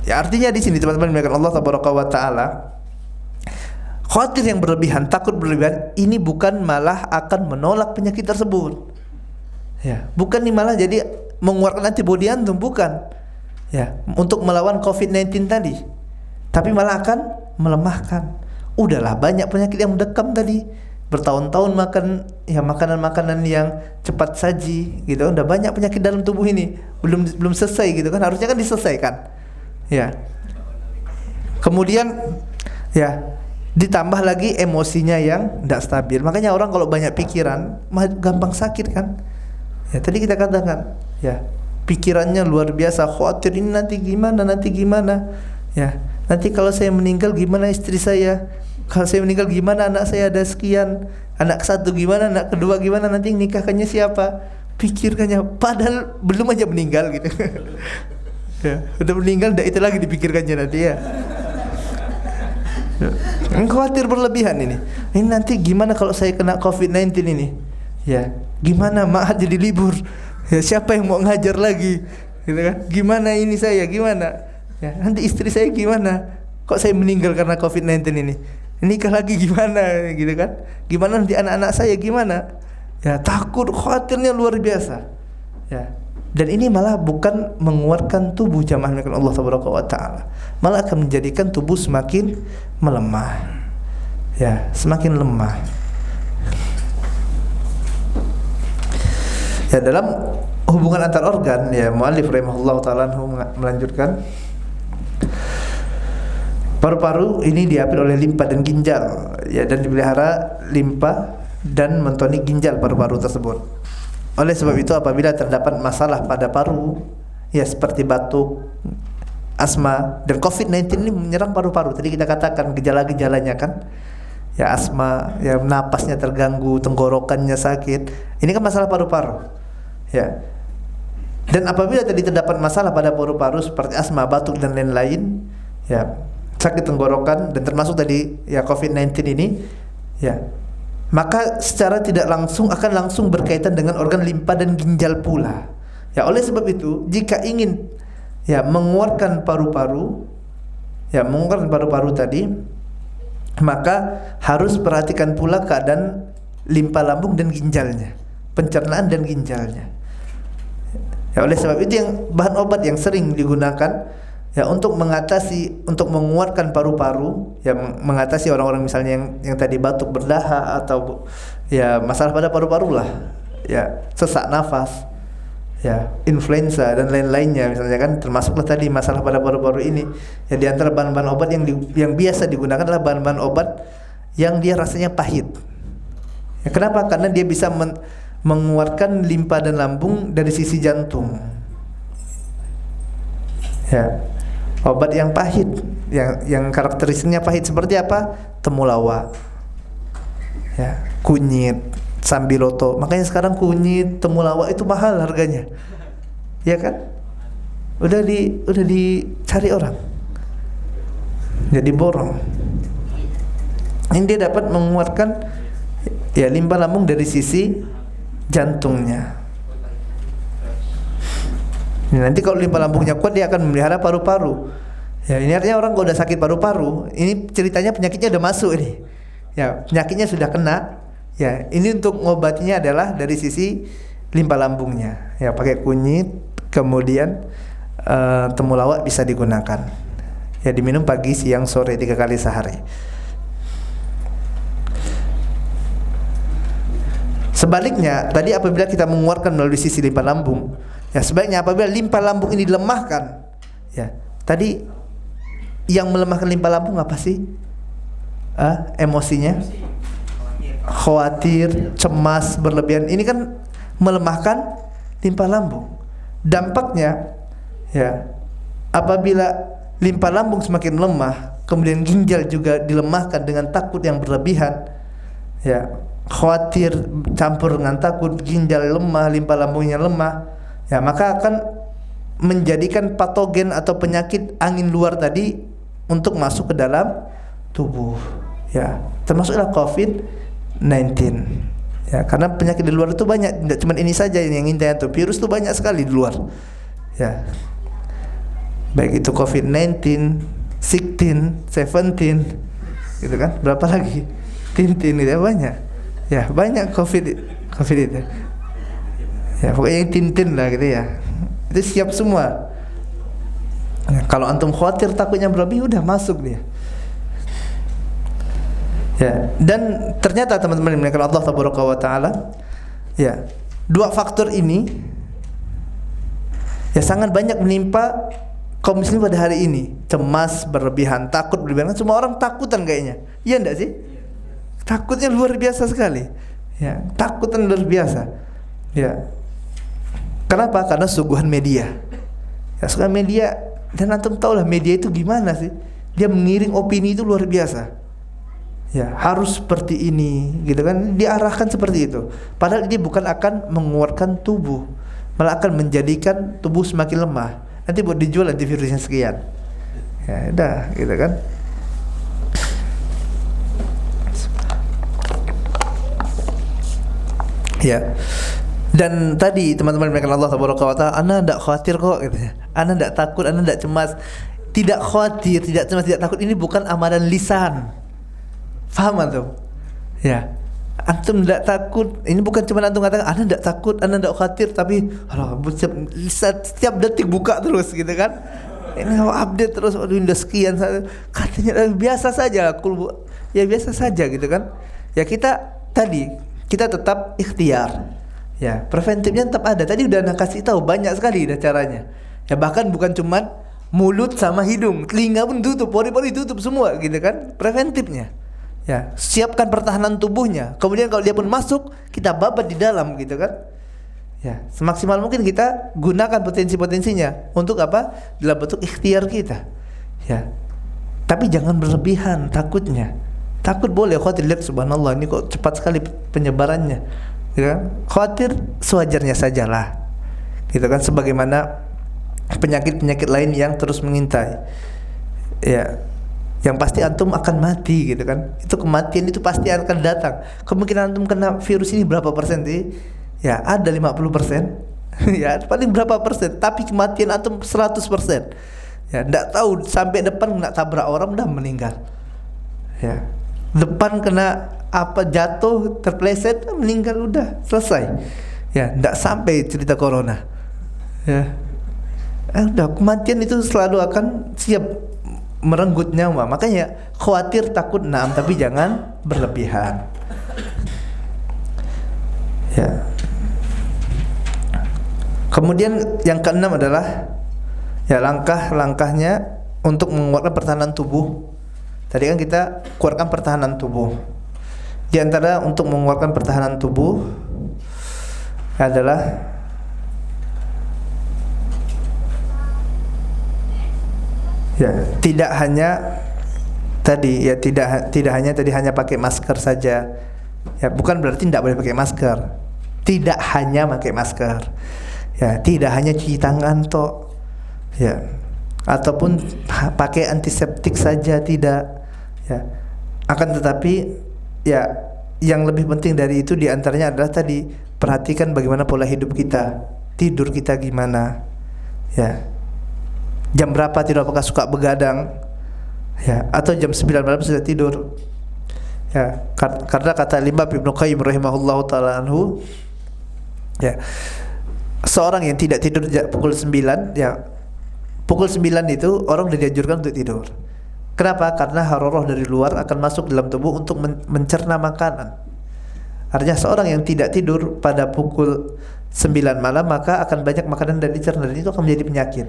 Ya, artinya di sini teman-teman yang Allah Subhanahu wa taala, khawatir yang berlebihan, takut berlebihan, ini bukan malah akan menolak penyakit tersebut. Ya, bukan nih malah jadi mengeluarkan antibodi antum, bukan. Ya, untuk melawan COVID-19 tadi. Tapi malah akan melemahkan. Udahlah banyak penyakit yang mendekam tadi. Bertahun-tahun makan ya makanan-makanan yang cepat saji gitu. Udah banyak penyakit dalam tubuh ini. Belum selesai gitu kan. Harusnya kan diselesaikan. Ya. Kemudian ya ditambah lagi emosinya yang tidak stabil. Makanya orang kalau banyak pikiran gampang sakit kan. Ya, tadi kita katakan, ya, pikirannya luar biasa, khawatir ini nanti gimana, ya, nanti kalau saya meninggal gimana istri saya, kalau saya meninggal gimana anak saya, ada sekian, anak satu gimana, anak kedua gimana, nanti nikahkannya siapa, pikirkannya, padahal belum aja meninggal gitu. Ya, udah meninggal, itu lagi dipikirkannya nanti ya. Khawatir berlebihan ini nanti gimana kalau saya kena COVID-19 ini, ya. Gimana ma'had jadi libur? Ya, siapa yang mau ngajar lagi? Gitu kan? Gimana ini saya? Gimana? Ya, nanti istri saya gimana? Kok saya meninggal karena COVID-19 ini? Nikah lagi gimana? Gitu kan? Gimana nanti anak-anak saya gimana? Ya, takut, khawatirnya luar biasa. Ya. Dan ini malah bukan menguatkan tubuh jamaah Allah Subhanahu wa taala. Malah akan menjadikan tubuh semakin melemah. Ya, semakin lemah. Ya, dalam hubungan antar organ, ya, muallif rahimahullah taala melanjutkan, paru-paru ini diapit oleh limpa dan ginjal, ya, dan dipelihara limpa dan mentonik ginjal paru-paru tersebut. Oleh sebab itu apabila terdapat masalah pada paru, ya seperti batuk, asma, dan COVID-19 ini menyerang paru-paru. Tadi kita katakan gejala-gejalanya kan, ya asma, ya napasnya terganggu, tenggorokannya sakit. Ini kan masalah paru-paru. Ya. Dan apabila tadi terdapat masalah pada paru-paru seperti asma, batuk dan lain-lain, ya, sakit tenggorokan dan termasuk tadi ya COVID-19 ini, ya, maka secara tidak langsung akan langsung berkaitan dengan organ limpa dan ginjal pula. Ya, oleh sebab itu jika ingin ya menguatkan paru-paru, ya menguatkan paru-paru tadi, maka harus perhatikan pula keadaan limpa lambung dan ginjalnya, pencernaan dan ginjalnya. Ya, oleh sebab itu yang bahan obat yang sering digunakan ya untuk mengatasi, untuk menguatkan paru-paru, ya mengatasi orang-orang misalnya yang tadi batuk berdahak atau ya masalah pada paru-paru lah, ya sesak nafas, ya, influenza dan lain-lainnya misalnya kan, termasuklah tadi masalah pada paru-paru ini. Ya, di antara bahan-bahan obat yang biasa digunakan adalah bahan-bahan obat yang dia rasanya pahit. Ya, kenapa? Karena dia bisa menguatkan limpa dan lambung dari sisi jantung. Ya, obat yang pahit, yang karakteristiknya pahit seperti apa? Temulawak, ya, kunyit, sambiloto. Makanya sekarang kunyit, temulawak itu mahal harganya, ya kan? Udah dicari orang, jadi borong. Ini dia dapat menguatkan ya limpa lambung dari sisi jantungnya. Nanti kalau limpa lambungnya kuat, dia akan memelihara paru-paru. Ya, ini artinya orang kalau udah sakit paru-paru, ini ceritanya penyakitnya udah masuk ini. Ya, penyakitnya sudah kena. Ya, ini untuk ngobatinya adalah dari sisi limpa lambungnya. Ya, pakai kunyit, kemudian temulawak bisa digunakan. Ya, diminum pagi, siang, sore 3 kali sehari. Sebaliknya, tadi apabila kita menguatkan melalui sisi limpa lambung, ya sebaliknya apabila limpa lambung ini dilemahkan, ya tadi yang melemahkan limpa lambung apa sih? Emosinya, khawatir, cemas, berlebihan. Ini kan melemahkan limpa lambung. Dampaknya, ya apabila limpa lambung semakin lemah, kemudian ginjal juga dilemahkan dengan takut yang berlebihan, ya khawatir campur dengan takut, ginjal lemah, limpa lambungnya lemah, ya maka akan menjadikan patogen atau penyakit angin luar tadi untuk masuk ke dalam tubuh, ya termasuklah COVID-19. Ya, karena penyakit di luar itu banyak, tidak cuma ini saja yang intinya tuh, virus itu banyak sekali di luar. Ya. Baik itu COVID-19, 16, 17, gitu kan? Berapa lagi? Tintin gitu ya, banyak. Ya, banyak COVID itu. Ya, pokoknya yang Tintin lah gitu ya. Itu siap semua. Ya, kalau antum khawatir takutnya berlebih, udah masuk dia. Ya, dan ternyata teman-teman yang Allah Tabaraka wa Ta'ala, ya, dua faktor ini ya sangat banyak menimpa kaum muslim pada hari ini. Cemas berlebihan, takut berlebihan. Semua orang takutan kayaknya. Iya enggak sih? Takutnya luar biasa sekali. Ya, takutan luar biasa. Ya. Kenapa? Karena suguhan media. Ya, suguhan media, dan antum tahu lah media itu gimana sih? Dia mengiring opini itu luar biasa. Ya, harus seperti ini, gitu kan? Diarahkan seperti itu. Padahal dia bukan akan menguatkan tubuh, malah akan menjadikan tubuh semakin lemah. Nanti buat dijual antivirusnya sekian. Ya, udah, gitu kan? Ya. Dan tadi teman-teman mereka Allah Tabaraka wa Ta'ala, ana ndak khawatir kok katanya. Ana ndak takut, ana ndak cemas. Tidak khawatir, tidak cemas, tidak takut ini bukan amalan lisan. Faham antum? Ya. Antum tidak takut, ini bukan cuma antum katakan ana tidak takut, ana tidak khawatir, tapi setiap detik buka terus gitu kan. Ini update terus, aduh udah sekian, katanya biasa saja, ya biasa saja gitu kan. Ya kita tetap ikhtiar. Ya, preventifnya tetap ada. Tadi udah kasih tahu banyak sekali dah caranya. Ya bahkan bukan cuma mulut sama hidung, telinga pun tutup, pori-pori tutup semua gitu kan. Preventifnya. Ya, siapkan pertahanan tubuhnya. Kemudian kalau dia pun masuk, kita babat di dalam gitu kan. Ya, semaksimal mungkin kita gunakan potensi-potensinya untuk apa? Dalam bentuk ikhtiar kita. Ya. Tapi jangan berlebihan takutnya. Takut boleh, khawatir, lihat subhanallah ini kok cepat sekali penyebarannya. Gitu kan? Khawatir sewajarnya sajalah. Gitu kan, sebagaimana penyakit-penyakit lain yang terus mengintai. Ya. Yang pasti antum akan mati gitu kan. Itu kematian itu pasti akan datang. Kemungkinan antum kena virus ini berapa persen sih? Ya, ada 50%. Ya, paling berapa persen? Tapi kematian antum 100%. Ya, enggak tahu sampai depan kena tabrak orang udah meninggal. Ya. Depan kena apa jatuh, terpleset, meninggal udah selesai. Ya, enggak sampai cerita corona. Ya. Udah kematian itu selalu akan siap merenggut nyawa. Makanya khawatir, takut, naam, tapi jangan berlebihan. Ya. Kemudian yang keenam adalah ya langkah-langkahnya untuk menguatkan pertahanan tubuh. Tadi kan kita kuatkan pertahanan tubuh. Di antara untuk menguatkan pertahanan tubuh adalah ya tidak hanya tadi ya tidak hanya tadi hanya pakai masker saja. Ya, bukan berarti tidak boleh pakai masker. Tidak hanya pakai masker. Ya, tidak hanya cuci tangan toh. Ya. Ataupun pakai antiseptik saja tidak. Ya. Akan tetapi ya yang lebih penting dari itu diantaranya adalah tadi perhatikan bagaimana pola hidup kita, tidur kita gimana, ya jam berapa tidur, apakah suka begadang, ya atau jam 9 malam sudah tidur, ya karena kata Imam Ibnu Qayyim rahimahullahu taala anhu, ya seorang yang tidak tidur pukul 9, ya pukul 9 itu orang sudah dianjurkan untuk tidur. Kenapa? Karena haroroh dari luar akan masuk dalam tubuh untuk mencerna makanan. Artinya seorang yang tidak tidur pada pukul 9 malam maka akan banyak makanan dan dicerna, dan itu akan menjadi penyakit.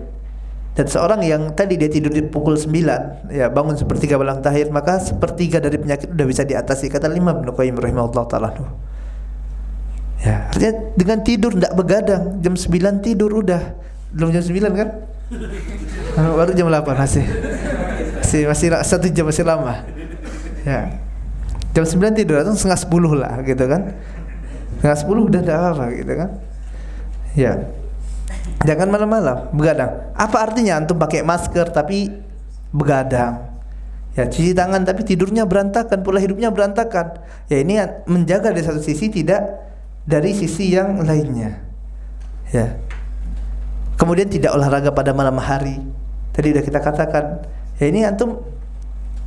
Dan seorang yang tadi dia tidur di pukul 9, ya bangun sepertiga malam tahir, maka sepertiga dari penyakit sudah bisa diatasi, kata Imam Ibnu Qayyim rahimahullah taala. Ya, artinya dengan tidur tidak begadang, jam 9 tidur udah. Belum jam 9 kan? Baru jam 8 masih 1 jam, masih lama. Ya. Jam 9 tidur atau setengah 10 lah gitu kan. Setengah 10 udah tidak apa gitu kan. Ya. Jangan malam-malam begadang. Apa artinya antum pakai masker tapi begadang? Ya, cuci tangan tapi tidurnya berantakan, pola hidupnya berantakan. Ya ini menjaga dari satu sisi, tidak dari sisi yang lainnya. Ya. Kemudian tidak olahraga pada malam hari. Tadi sudah kita katakan. Ya ini antum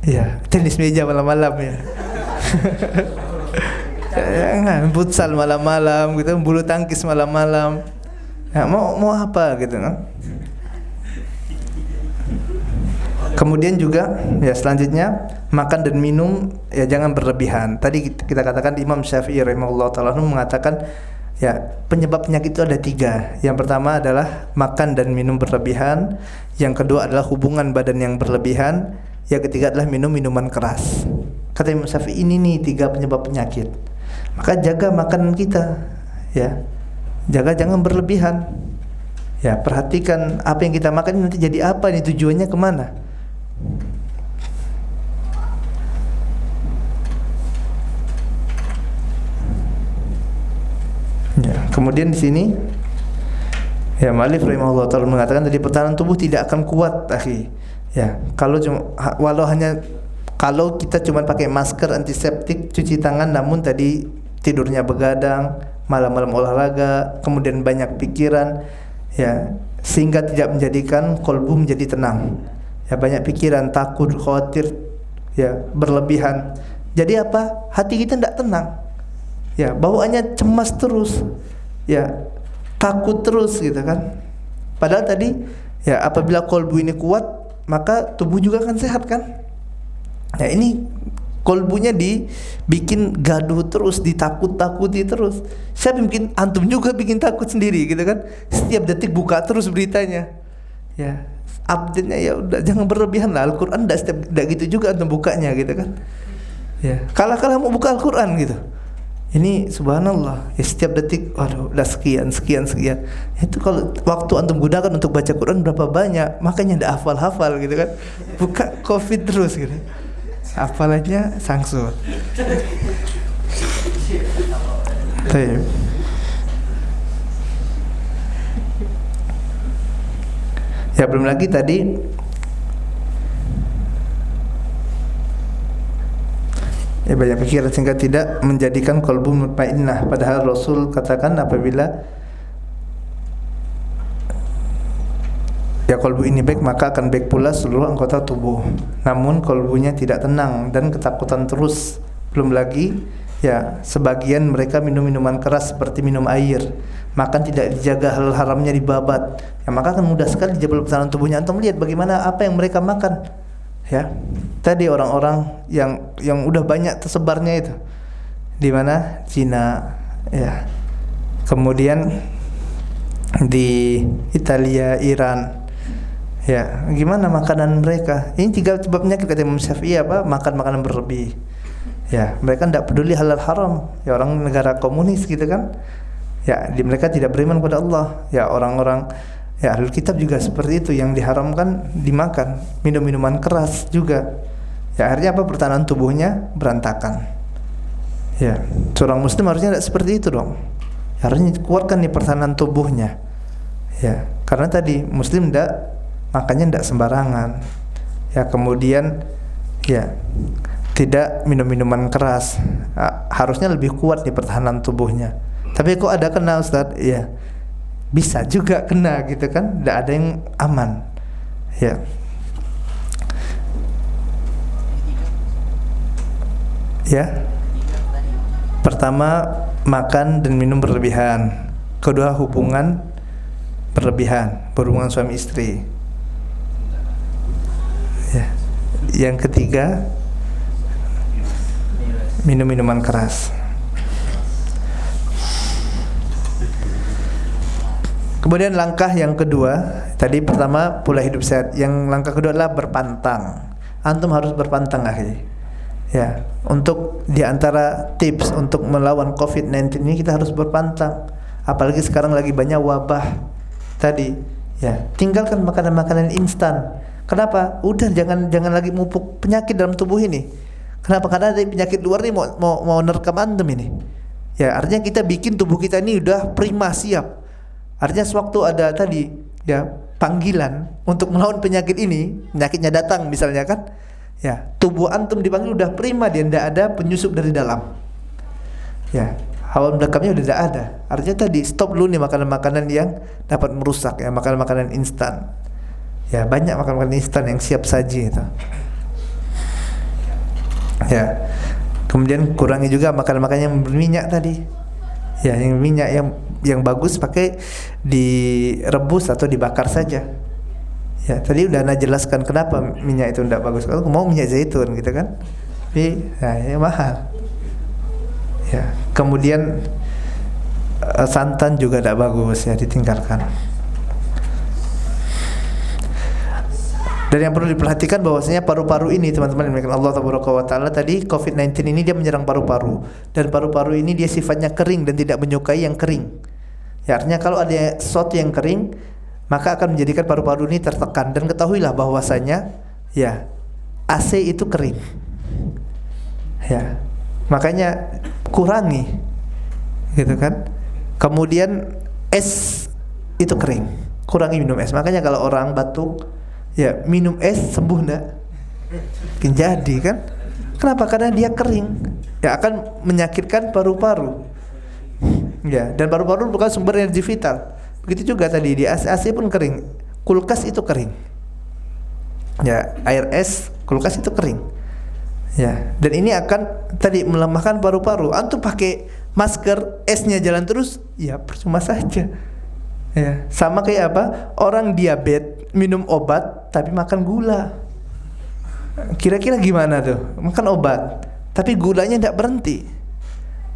ya tenis meja malam-malam ya. Jangan futsal malam-malam gitu, bulu tangkis malam-malam. Ya, mau apa gitu kan? Kemudian juga ya selanjutnya makan dan minum ya jangan berlebihan. Tadi kita katakan Imam Syafi'i rahimahullah taala mengatakan ya penyebab penyakit itu ada 3. Yang pertama adalah makan dan minum berlebihan. Yang kedua adalah hubungan badan yang berlebihan. Yang ketiga adalah minum minuman keras. Kata Imam Syafi'i ini nih 3 penyebab penyakit. Maka jaga makanan kita, ya. Jaga jangan berlebihan. Ya, perhatikan apa yang kita makan nanti jadi apa nih, tujuannya kemana. Ya, kemudian di sini ya Ma'alif rahimahullah ta'ala mengatakan tadi pertahanan tubuh tidak akan kuat, akhi. Ya, kalau kita cuma pakai masker, antiseptik, cuci tangan, namun tadi tidurnya begadang, malam-malam olahraga, kemudian banyak pikiran, ya, sehingga tidak menjadikan kolbu menjadi tenang. Ya, banyak pikiran, takut, khawatir, ya, berlebihan. Jadi apa? Hati kita tidak tenang. Ya, bawaannya cemas terus. Ya, takut terus gitu kan. Padahal tadi ya apabila kolbu ini kuat, maka tubuh juga akan sehat kan. Nah ini kolbunya dibikin gaduh terus, ditakut-takuti terus. Siapa bikin? Antum juga bikin takut sendiri gitu kan. Setiap detik buka terus beritanya. Ya, update-nya ya udah jangan berlebihan lah. Al-Qur'an enggak gitu juga antum bukanya gitu kan. Ya, kalah-kalah mau buka Al-Qur'an gitu. Ini subhanallah, ya setiap detik waduh udah sekian. Itu kalau waktu antum gunakan untuk baca Quran berapa banyak, makanya ndak hafal-hafal gitu kan. Buka Covid terus gitu. Hafalannya sangsut. Baik. Ya belum lagi tadi ya banyak pikiran sehingga tidak menjadikan qalbu mutmainnah. Padahal Rasul katakan apabila ya qalbu ini baik maka akan baik pula seluruh anggota tubuh. Namun qalbunya tidak tenang dan ketakutan terus. Belum lagi ya sebagian mereka minum minuman keras seperti minum air, makan tidak dijaga, hal haramnya dibabat. Ya maka akan mudah sekali dijebol pertahanan tubuhnya. Antum lihat bagaimana apa yang mereka makan. Ya, tadi orang-orang yang udah banyak tersebarnya itu di mana? Cina, ya. Kemudian di Italia, Iran. Ya, gimana makanan mereka? Ini 3 sebabnya kata Imam Syafi'i makan makanan berlebih. Ya, mereka tidak peduli halal haram. Ya, orang negara komunis gitu kan. Ya, mereka tidak beriman kepada Allah. Ya, orang-orang ya ahlul kitab juga seperti itu, yang diharamkan dimakan, minum-minuman keras juga. Ya, akhirnya pertahanan tubuhnya berantakan. Ya, seorang muslim harusnya tidak seperti itu dong. Harusnya kuatkan nih pertahanan tubuhnya. Ya, karena tadi muslim makannya tidak sembarangan. Ya, kemudian ya tidak minum minuman keras. Harusnya lebih kuat nih pertahanan tubuhnya. Tapi kok ada kena, Ustaz? Ya, bisa juga kena gitu kan. Tidak ada yang aman. Ya. Ya. Pertama, makan dan minum berlebihan. Kedua, hubungan berlebihan, berhubungan suami istri. Ya. Yang ketiga, minum minuman keras. Kemudian langkah yang kedua, tadi pertama pola hidup sehat. Yang langkah kedua adalah berpantang. Antum harus berpantang, akhi. Ya, untuk diantara tips untuk melawan COVID-19 ini kita harus berpantang. Apalagi sekarang lagi banyak wabah. Tadi, ya, tinggalkan makanan-makanan instan. Kenapa? Udah jangan lagi mupuk penyakit dalam tubuh ini. Kenapa? Karena ada penyakit luar nih mau nerkam antum ini. Ya, artinya kita bikin tubuh kita ini udah prima, siap. Artinya sewaktu ada tadi ya panggilan untuk melawan penyakit ini, penyakitnya datang misalnya kan. Ya, tubuh antum dipanggil udah prima, dia tidak ada penyusup dari dalam. Ya, hawa melekamnya udah tidak ada. Artinya tadi stop dulu nih makanan-makanan yang dapat merusak, ya, makanan-makanan instan. Ya, banyak makanan-makanan instan yang siap saji itu. Ya. Kemudian kurangi juga makanan-makanan yang berminyak tadi. Ya, yang minyak yang bagus pakai direbus atau dibakar saja. Ya, tadi udah Ana jelaskan kenapa minyak itu tidak bagus. Kalau mau minyak zaitun gitu kan. Tapi ya mahal. Ya, kemudian santan juga tidak bagus, ya, ditinggalkan. Dan yang perlu diperhatikan bahwasanya paru-paru ini, teman-teman, yang Allah Taala, tadi COVID-19 ini dia menyerang paru-paru, dan paru-paru ini dia sifatnya kering dan tidak menyukai yang kering. Ya, artinya kalau ada sesuatu yang kering, maka akan menjadikan paru-paru ini tertekan. Dan ketahuilah bahwasanya ya AC itu kering. Ya, makanya kurangi, gitu kan. Kemudian es itu kering, kurangi minum es. Makanya kalau orang batuk, ya minum es sembuh ndak? Mungkin jadi kan? Kenapa? Karena dia kering. Ya, akan menyakitkan paru-paru. Ya, dan paru-paru bukan sumber energi vital. Begitu juga tadi di AC pun kering. Kulkas itu kering. Ya, air es, kulkas itu kering. Ya, dan ini akan tadi melemahkan paru-paru. Antum pakai masker, esnya jalan terus, ya percuma saja. Ya, sama kayak apa? Orang diabetes minum obat tapi makan gula. Kira-kira gimana tuh? Makan obat tapi gulanya tidak berhenti.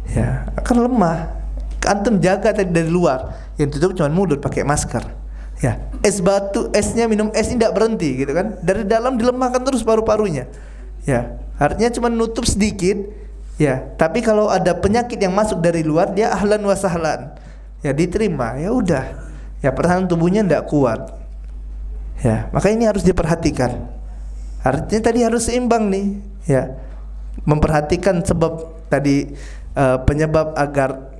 Ya, akan lemah. Antum jaga tadi dari luar, yang tutup cuma mulut pakai masker. Ya, es batu, esnya minum es ini tidak berhenti gitu kan. Dari dalam dilemahkan terus paru-parunya. Ya, artinya cuma nutup sedikit. Ya, tapi kalau ada penyakit yang masuk dari luar, dia ahlan wa sahlan. Ya, diterima, ya udah. Ya, pertahanan tubuhnya tidak kuat. Ya, maka ini harus diperhatikan. Artinya tadi harus seimbang nih. Ya, memperhatikan sebab tadi penyebab agar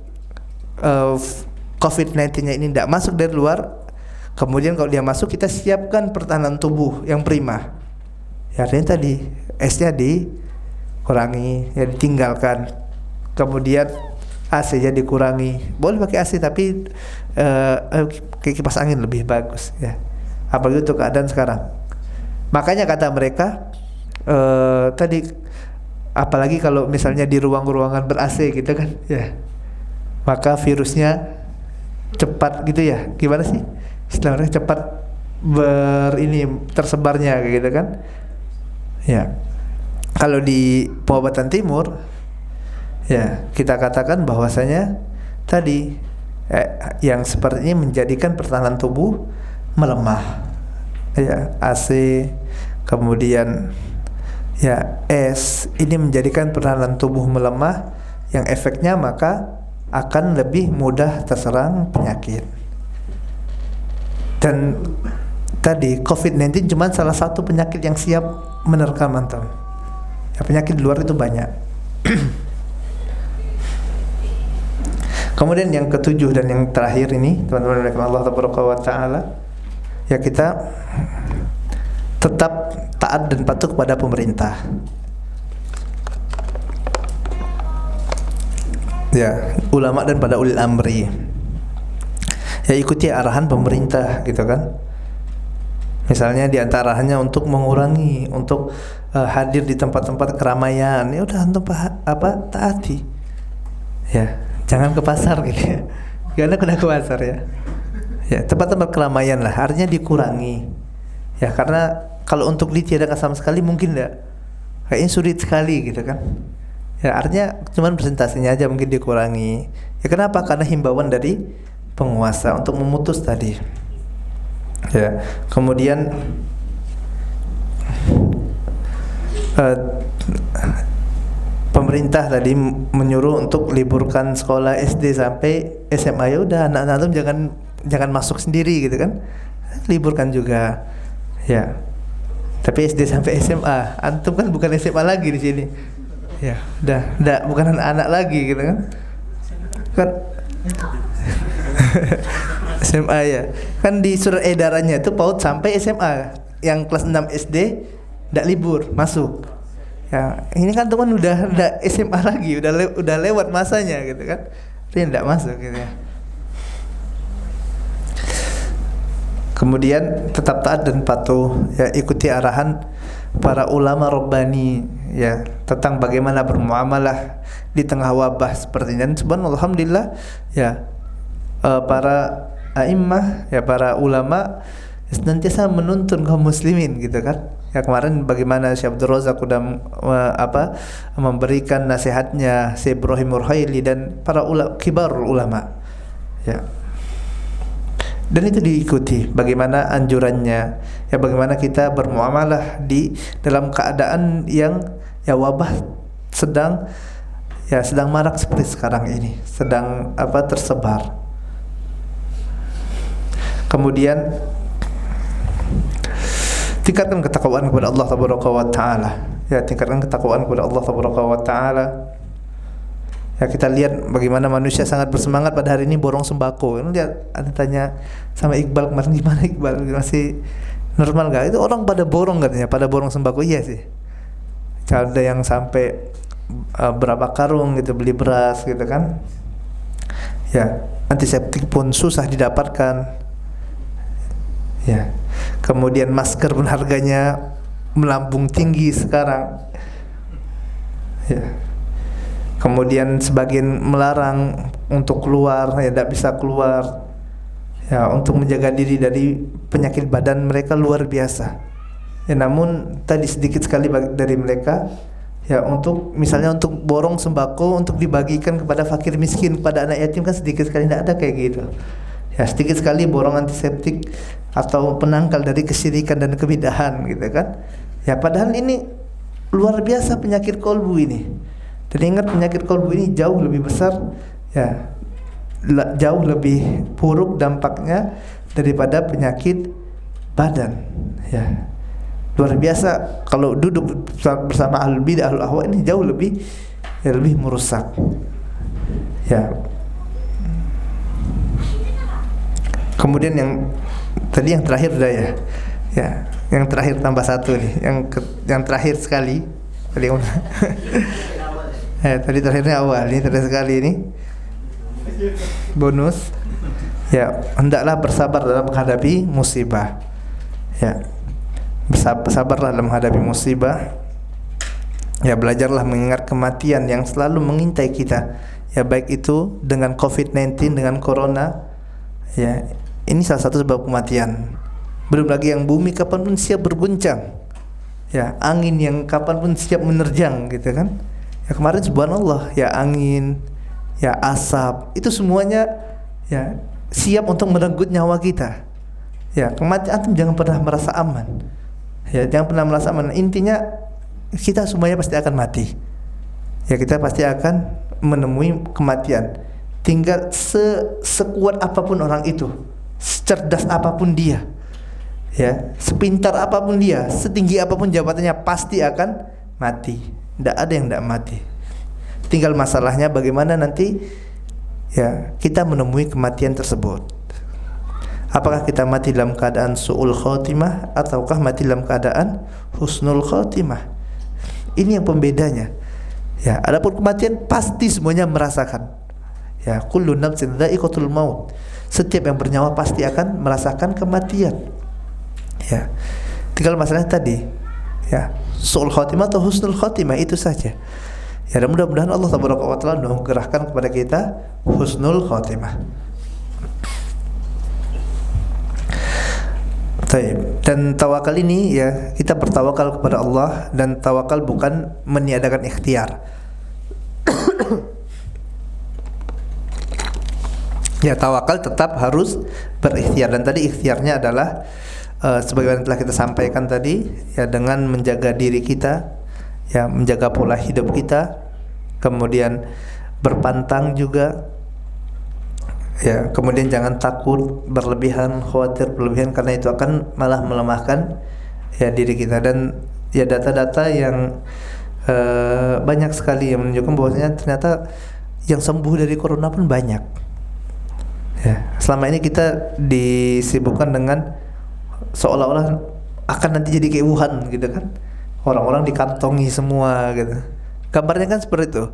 COVID-19-nya ini tidak masuk dari luar. Kemudian kalau dia masuk, kita siapkan pertahanan tubuh yang prima. Ya, artinya tadi esnya dikurangi, ya ditinggalkan. Kemudian AC-nya dikurangi. Boleh pakai AC tapi kipas angin lebih bagus, ya. Apalagi untuk keadaan sekarang. Makanya kata mereka tadi, apalagi kalau misalnya di ruangan ber AC gitu kan, ya, maka virusnya cepat gitu ya. Gimana sih istilahnya, cepat tersebarnya gitu kan. Ya, kalau di pengobatan timur, ya, kita katakan bahwasanya tadi yang seperti ini menjadikan pertahanan tubuh melemah. Ya, AC, kemudian ya es, ini menjadikan pertahanan tubuh melemah, yang efeknya maka akan lebih mudah terserang penyakit. Dan tadi COVID-19 cuma salah satu penyakit yang siap menerkam antum. Ya, penyakit di luar itu banyak. Kemudian yang ketujuh dan yang terakhir ini, teman-teman Allah Taala, ya kita tetap taat dan patuh kepada pemerintah. Ya, ulama dan pada ulil amri. Ya, ikuti arahan pemerintah gitu kan. Misalnya di antara arahannya untuk mengurangi, untuk hadir di tempat-tempat keramaian, ya udah antum taati. Ya, jangan ke pasar gitu ya. Karena kena ke pasar ya. Ya, tempat-tempat keramaian lah, artinya dikurangi. Ya, karena kalau untuk ditiadakan sama sekali mungkin enggak. Kayaknya sulit sekali gitu kan. Ya, artinya cuman presentasinya aja mungkin dikurangi. Ya, kenapa? Karena himbauan dari penguasa untuk memutus tadi. Ya, kemudian pemerintah tadi menyuruh untuk liburkan sekolah SD sampai SMA. Ya udah, anak-anak antum jangan masuk sendiri gitu kan. Liburkan juga. Ya. Tapi SD sampai SMA, antum kan bukan SMA lagi di sini. Ya, udah bukan anak-anak lagi gitu kan. Kan SMA ya. Kan di surat edarannya itu PAUD sampai SMA. Yang kelas 6 SD enggak libur, masuk. Ya, ini kan teman udah SMA lagi, udah lewat masanya gitu kan. Dia enggak masuk gitu ya. Kemudian tetap taat dan patuh, ya ikuti arahan para ulama rabbani ya tentang bagaimana bermuamalah di tengah wabah seperti ini. Dan subhanallah, alhamdulillah ya, para a'immah ya, para ulama senantiasa menuntun kaum muslimin gitu kan. Ya, kemarin bagaimana Syekh Abdul Razak udah memberikan nasihatnya, Syekh Ibrahim Urhaili dan para kibarul ulama. Ya. Dan itu diikuti bagaimana anjurannya, ya bagaimana kita bermuamalah di dalam keadaan yang ya wabah sedang marak seperti sekarang ini, sedang tersebar. Kemudian tingkatkan ketakwaan kepada Allah Taala. Ya, tingkatkan ketakwaan kepada Allah Taala. Ya, kita lihat bagaimana manusia sangat bersemangat pada hari ini borong sembako. Lihat, ada tanya sama Iqbal kemarin, gimana Iqbal, masih normal gak? Itu orang pada borong katanya, pada borong sembako. Iya sih. Ada yang sampai berapa karung gitu beli beras gitu kan. Ya, antiseptik pun susah didapatkan. Ya. Kemudian masker pun harganya melambung tinggi sekarang. Ya. Kemudian sebagian melarang untuk keluar, ya tidak bisa keluar. Ya, untuk menjaga diri dari penyakit badan mereka luar biasa. Ya, namun tadi sedikit sekali dari mereka ya untuk misalnya untuk borong sembako untuk dibagikan kepada fakir miskin, kepada anak yatim kan sedikit sekali, tidak ada kayak gitu. Ya, sedikit sekali borong antiseptik atau penangkal dari kesyirikan dan kebidahan gitu kan. Ya, padahal ini luar biasa penyakit kolbu ini. Dan ingat, penyakit kolbu ini jauh lebih besar ya, jauh lebih buruk dampaknya daripada penyakit badan ya. Luar biasa kalau duduk bersama ahlul bidah, ahlul ahwa, ini jauh lebih merusak ya. Kemudian yang tadi yang terakhir sudah ya. Ya, yang terakhir tambah satu nih, yang terakhir sekali tadi tadi terakhirnya awal, ini terakhir sekali ini bonus. Ya, hendaklah bersabar dalam menghadapi musibah. Ya, bersabarlah dalam menghadapi musibah. Ya, belajarlah mengingat kematian yang selalu mengintai kita. Ya, baik itu dengan COVID-19, dengan corona. Ya, ini salah satu sebab kematian. Belum lagi yang bumi kapanpun siap berguncang. Ya, angin yang kapanpun siap menerjang gitu kan. Ya, kemarin subhanallah, ya angin, ya asap, itu semuanya ya, siap untuk merenggut nyawa kita. Ya, kematian antum jangan pernah merasa aman. Ya, jangan pernah merasa aman. Intinya kita semuanya pasti akan mati. Ya, kita pasti akan menemui kematian. Tinggal sekuat apapun orang itu, secerdas apapun dia, ya, sepintar apapun dia, setinggi apapun jabatannya, pasti akan mati. Tidak ada yang tidak mati. Tinggal masalahnya bagaimana nanti, ya, kita menemui kematian tersebut. Apakah kita mati dalam keadaan su'ul khotimah ataukah mati dalam keadaan husnul khotimah? Ini yang pembedanya. Ya, adapun kematian pasti semuanya merasakan. Ya, kullu nafsin dha'iqatul maut. Setiap yang bernyawa pasti akan merasakan kematian. Ya. Tinggal masalahnya tadi, ya, su'ul khotimah atau husnul khotimah, itu saja. Ya, dan mudah-mudahan Allah Taala menganugerahkan kepada kita husnul khotimah. Dan tawakal ini, ya, kita bertawakal kepada Allah, dan tawakal bukan meniadakan ikhtiar. Ya, tawakal tetap harus berikhtiar, dan tadi ikhtiarnya adalah sebagaimana telah kita sampaikan tadi, ya, dengan menjaga diri kita, ya, menjaga pola hidup kita, kemudian berpantang juga, ya, kemudian jangan takut berlebihan, khawatir berlebihan, karena itu akan malah melemahkan, ya, diri kita. Dan, ya, data-data yang banyak sekali yang menunjukkan bahwasanya ternyata yang sembuh dari corona pun banyak. Ya, selama ini kita disibukkan dengan seolah-olah akan nanti jadi kayak Wuhan gitu kan, orang-orang dikantongi semua gitu, gambarnya kan seperti itu.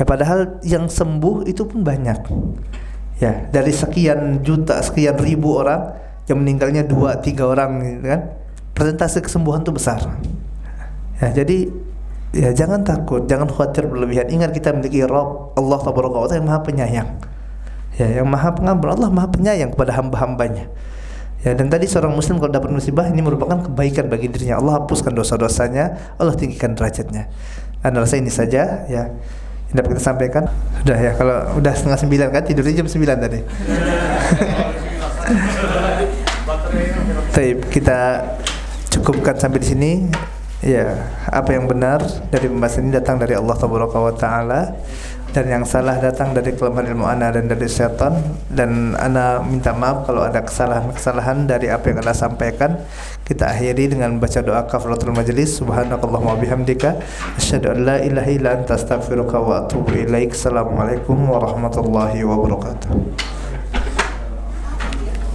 Ya, padahal yang sembuh itu pun banyak. Ya, dari sekian juta, sekian ribu orang yang meninggalnya 2-3 orang gitu kan, persentase kesembuhan itu besar. Ya, jadi, ya, jangan takut, jangan khawatir berlebihan. Ingat kita memiliki Rabb Allah Taala yang Maha Penyayang. Ya, yang Maha Pengampun. Allah Maha Penyayang kepada hamba-hambanya. Ya, dan tadi seorang muslim kalau dapat musibah ini merupakan kebaikan bagi dirinya. Allah hapuskan dosa-dosanya, Allah tinggikan derajatnya. Dan rasa ini saja, ya, yang dapat kita sampaikan. Sudah, ya, kalau udah 8:30 kan, tidurnya jam 9 tadi. Baik, kita cukupkan sampai di sini. Ya, apa yang benar dari pembahasan ini datang dari Allah Taala, dan yang salah datang dari kelemahan ilmu ana dan dari syaitan. Dan ana minta maaf kalau ada kesalahan-kesalahan dari apa yang ana sampaikan. Kita akhiri dengan baca doa kafaratul majelis. Subhanakallahumma bihamdika asyhadu an la ilaha illa anta astaghfiruka wa atubu ilaik. Assalamualaikum warahmatullahi wabarakatuh.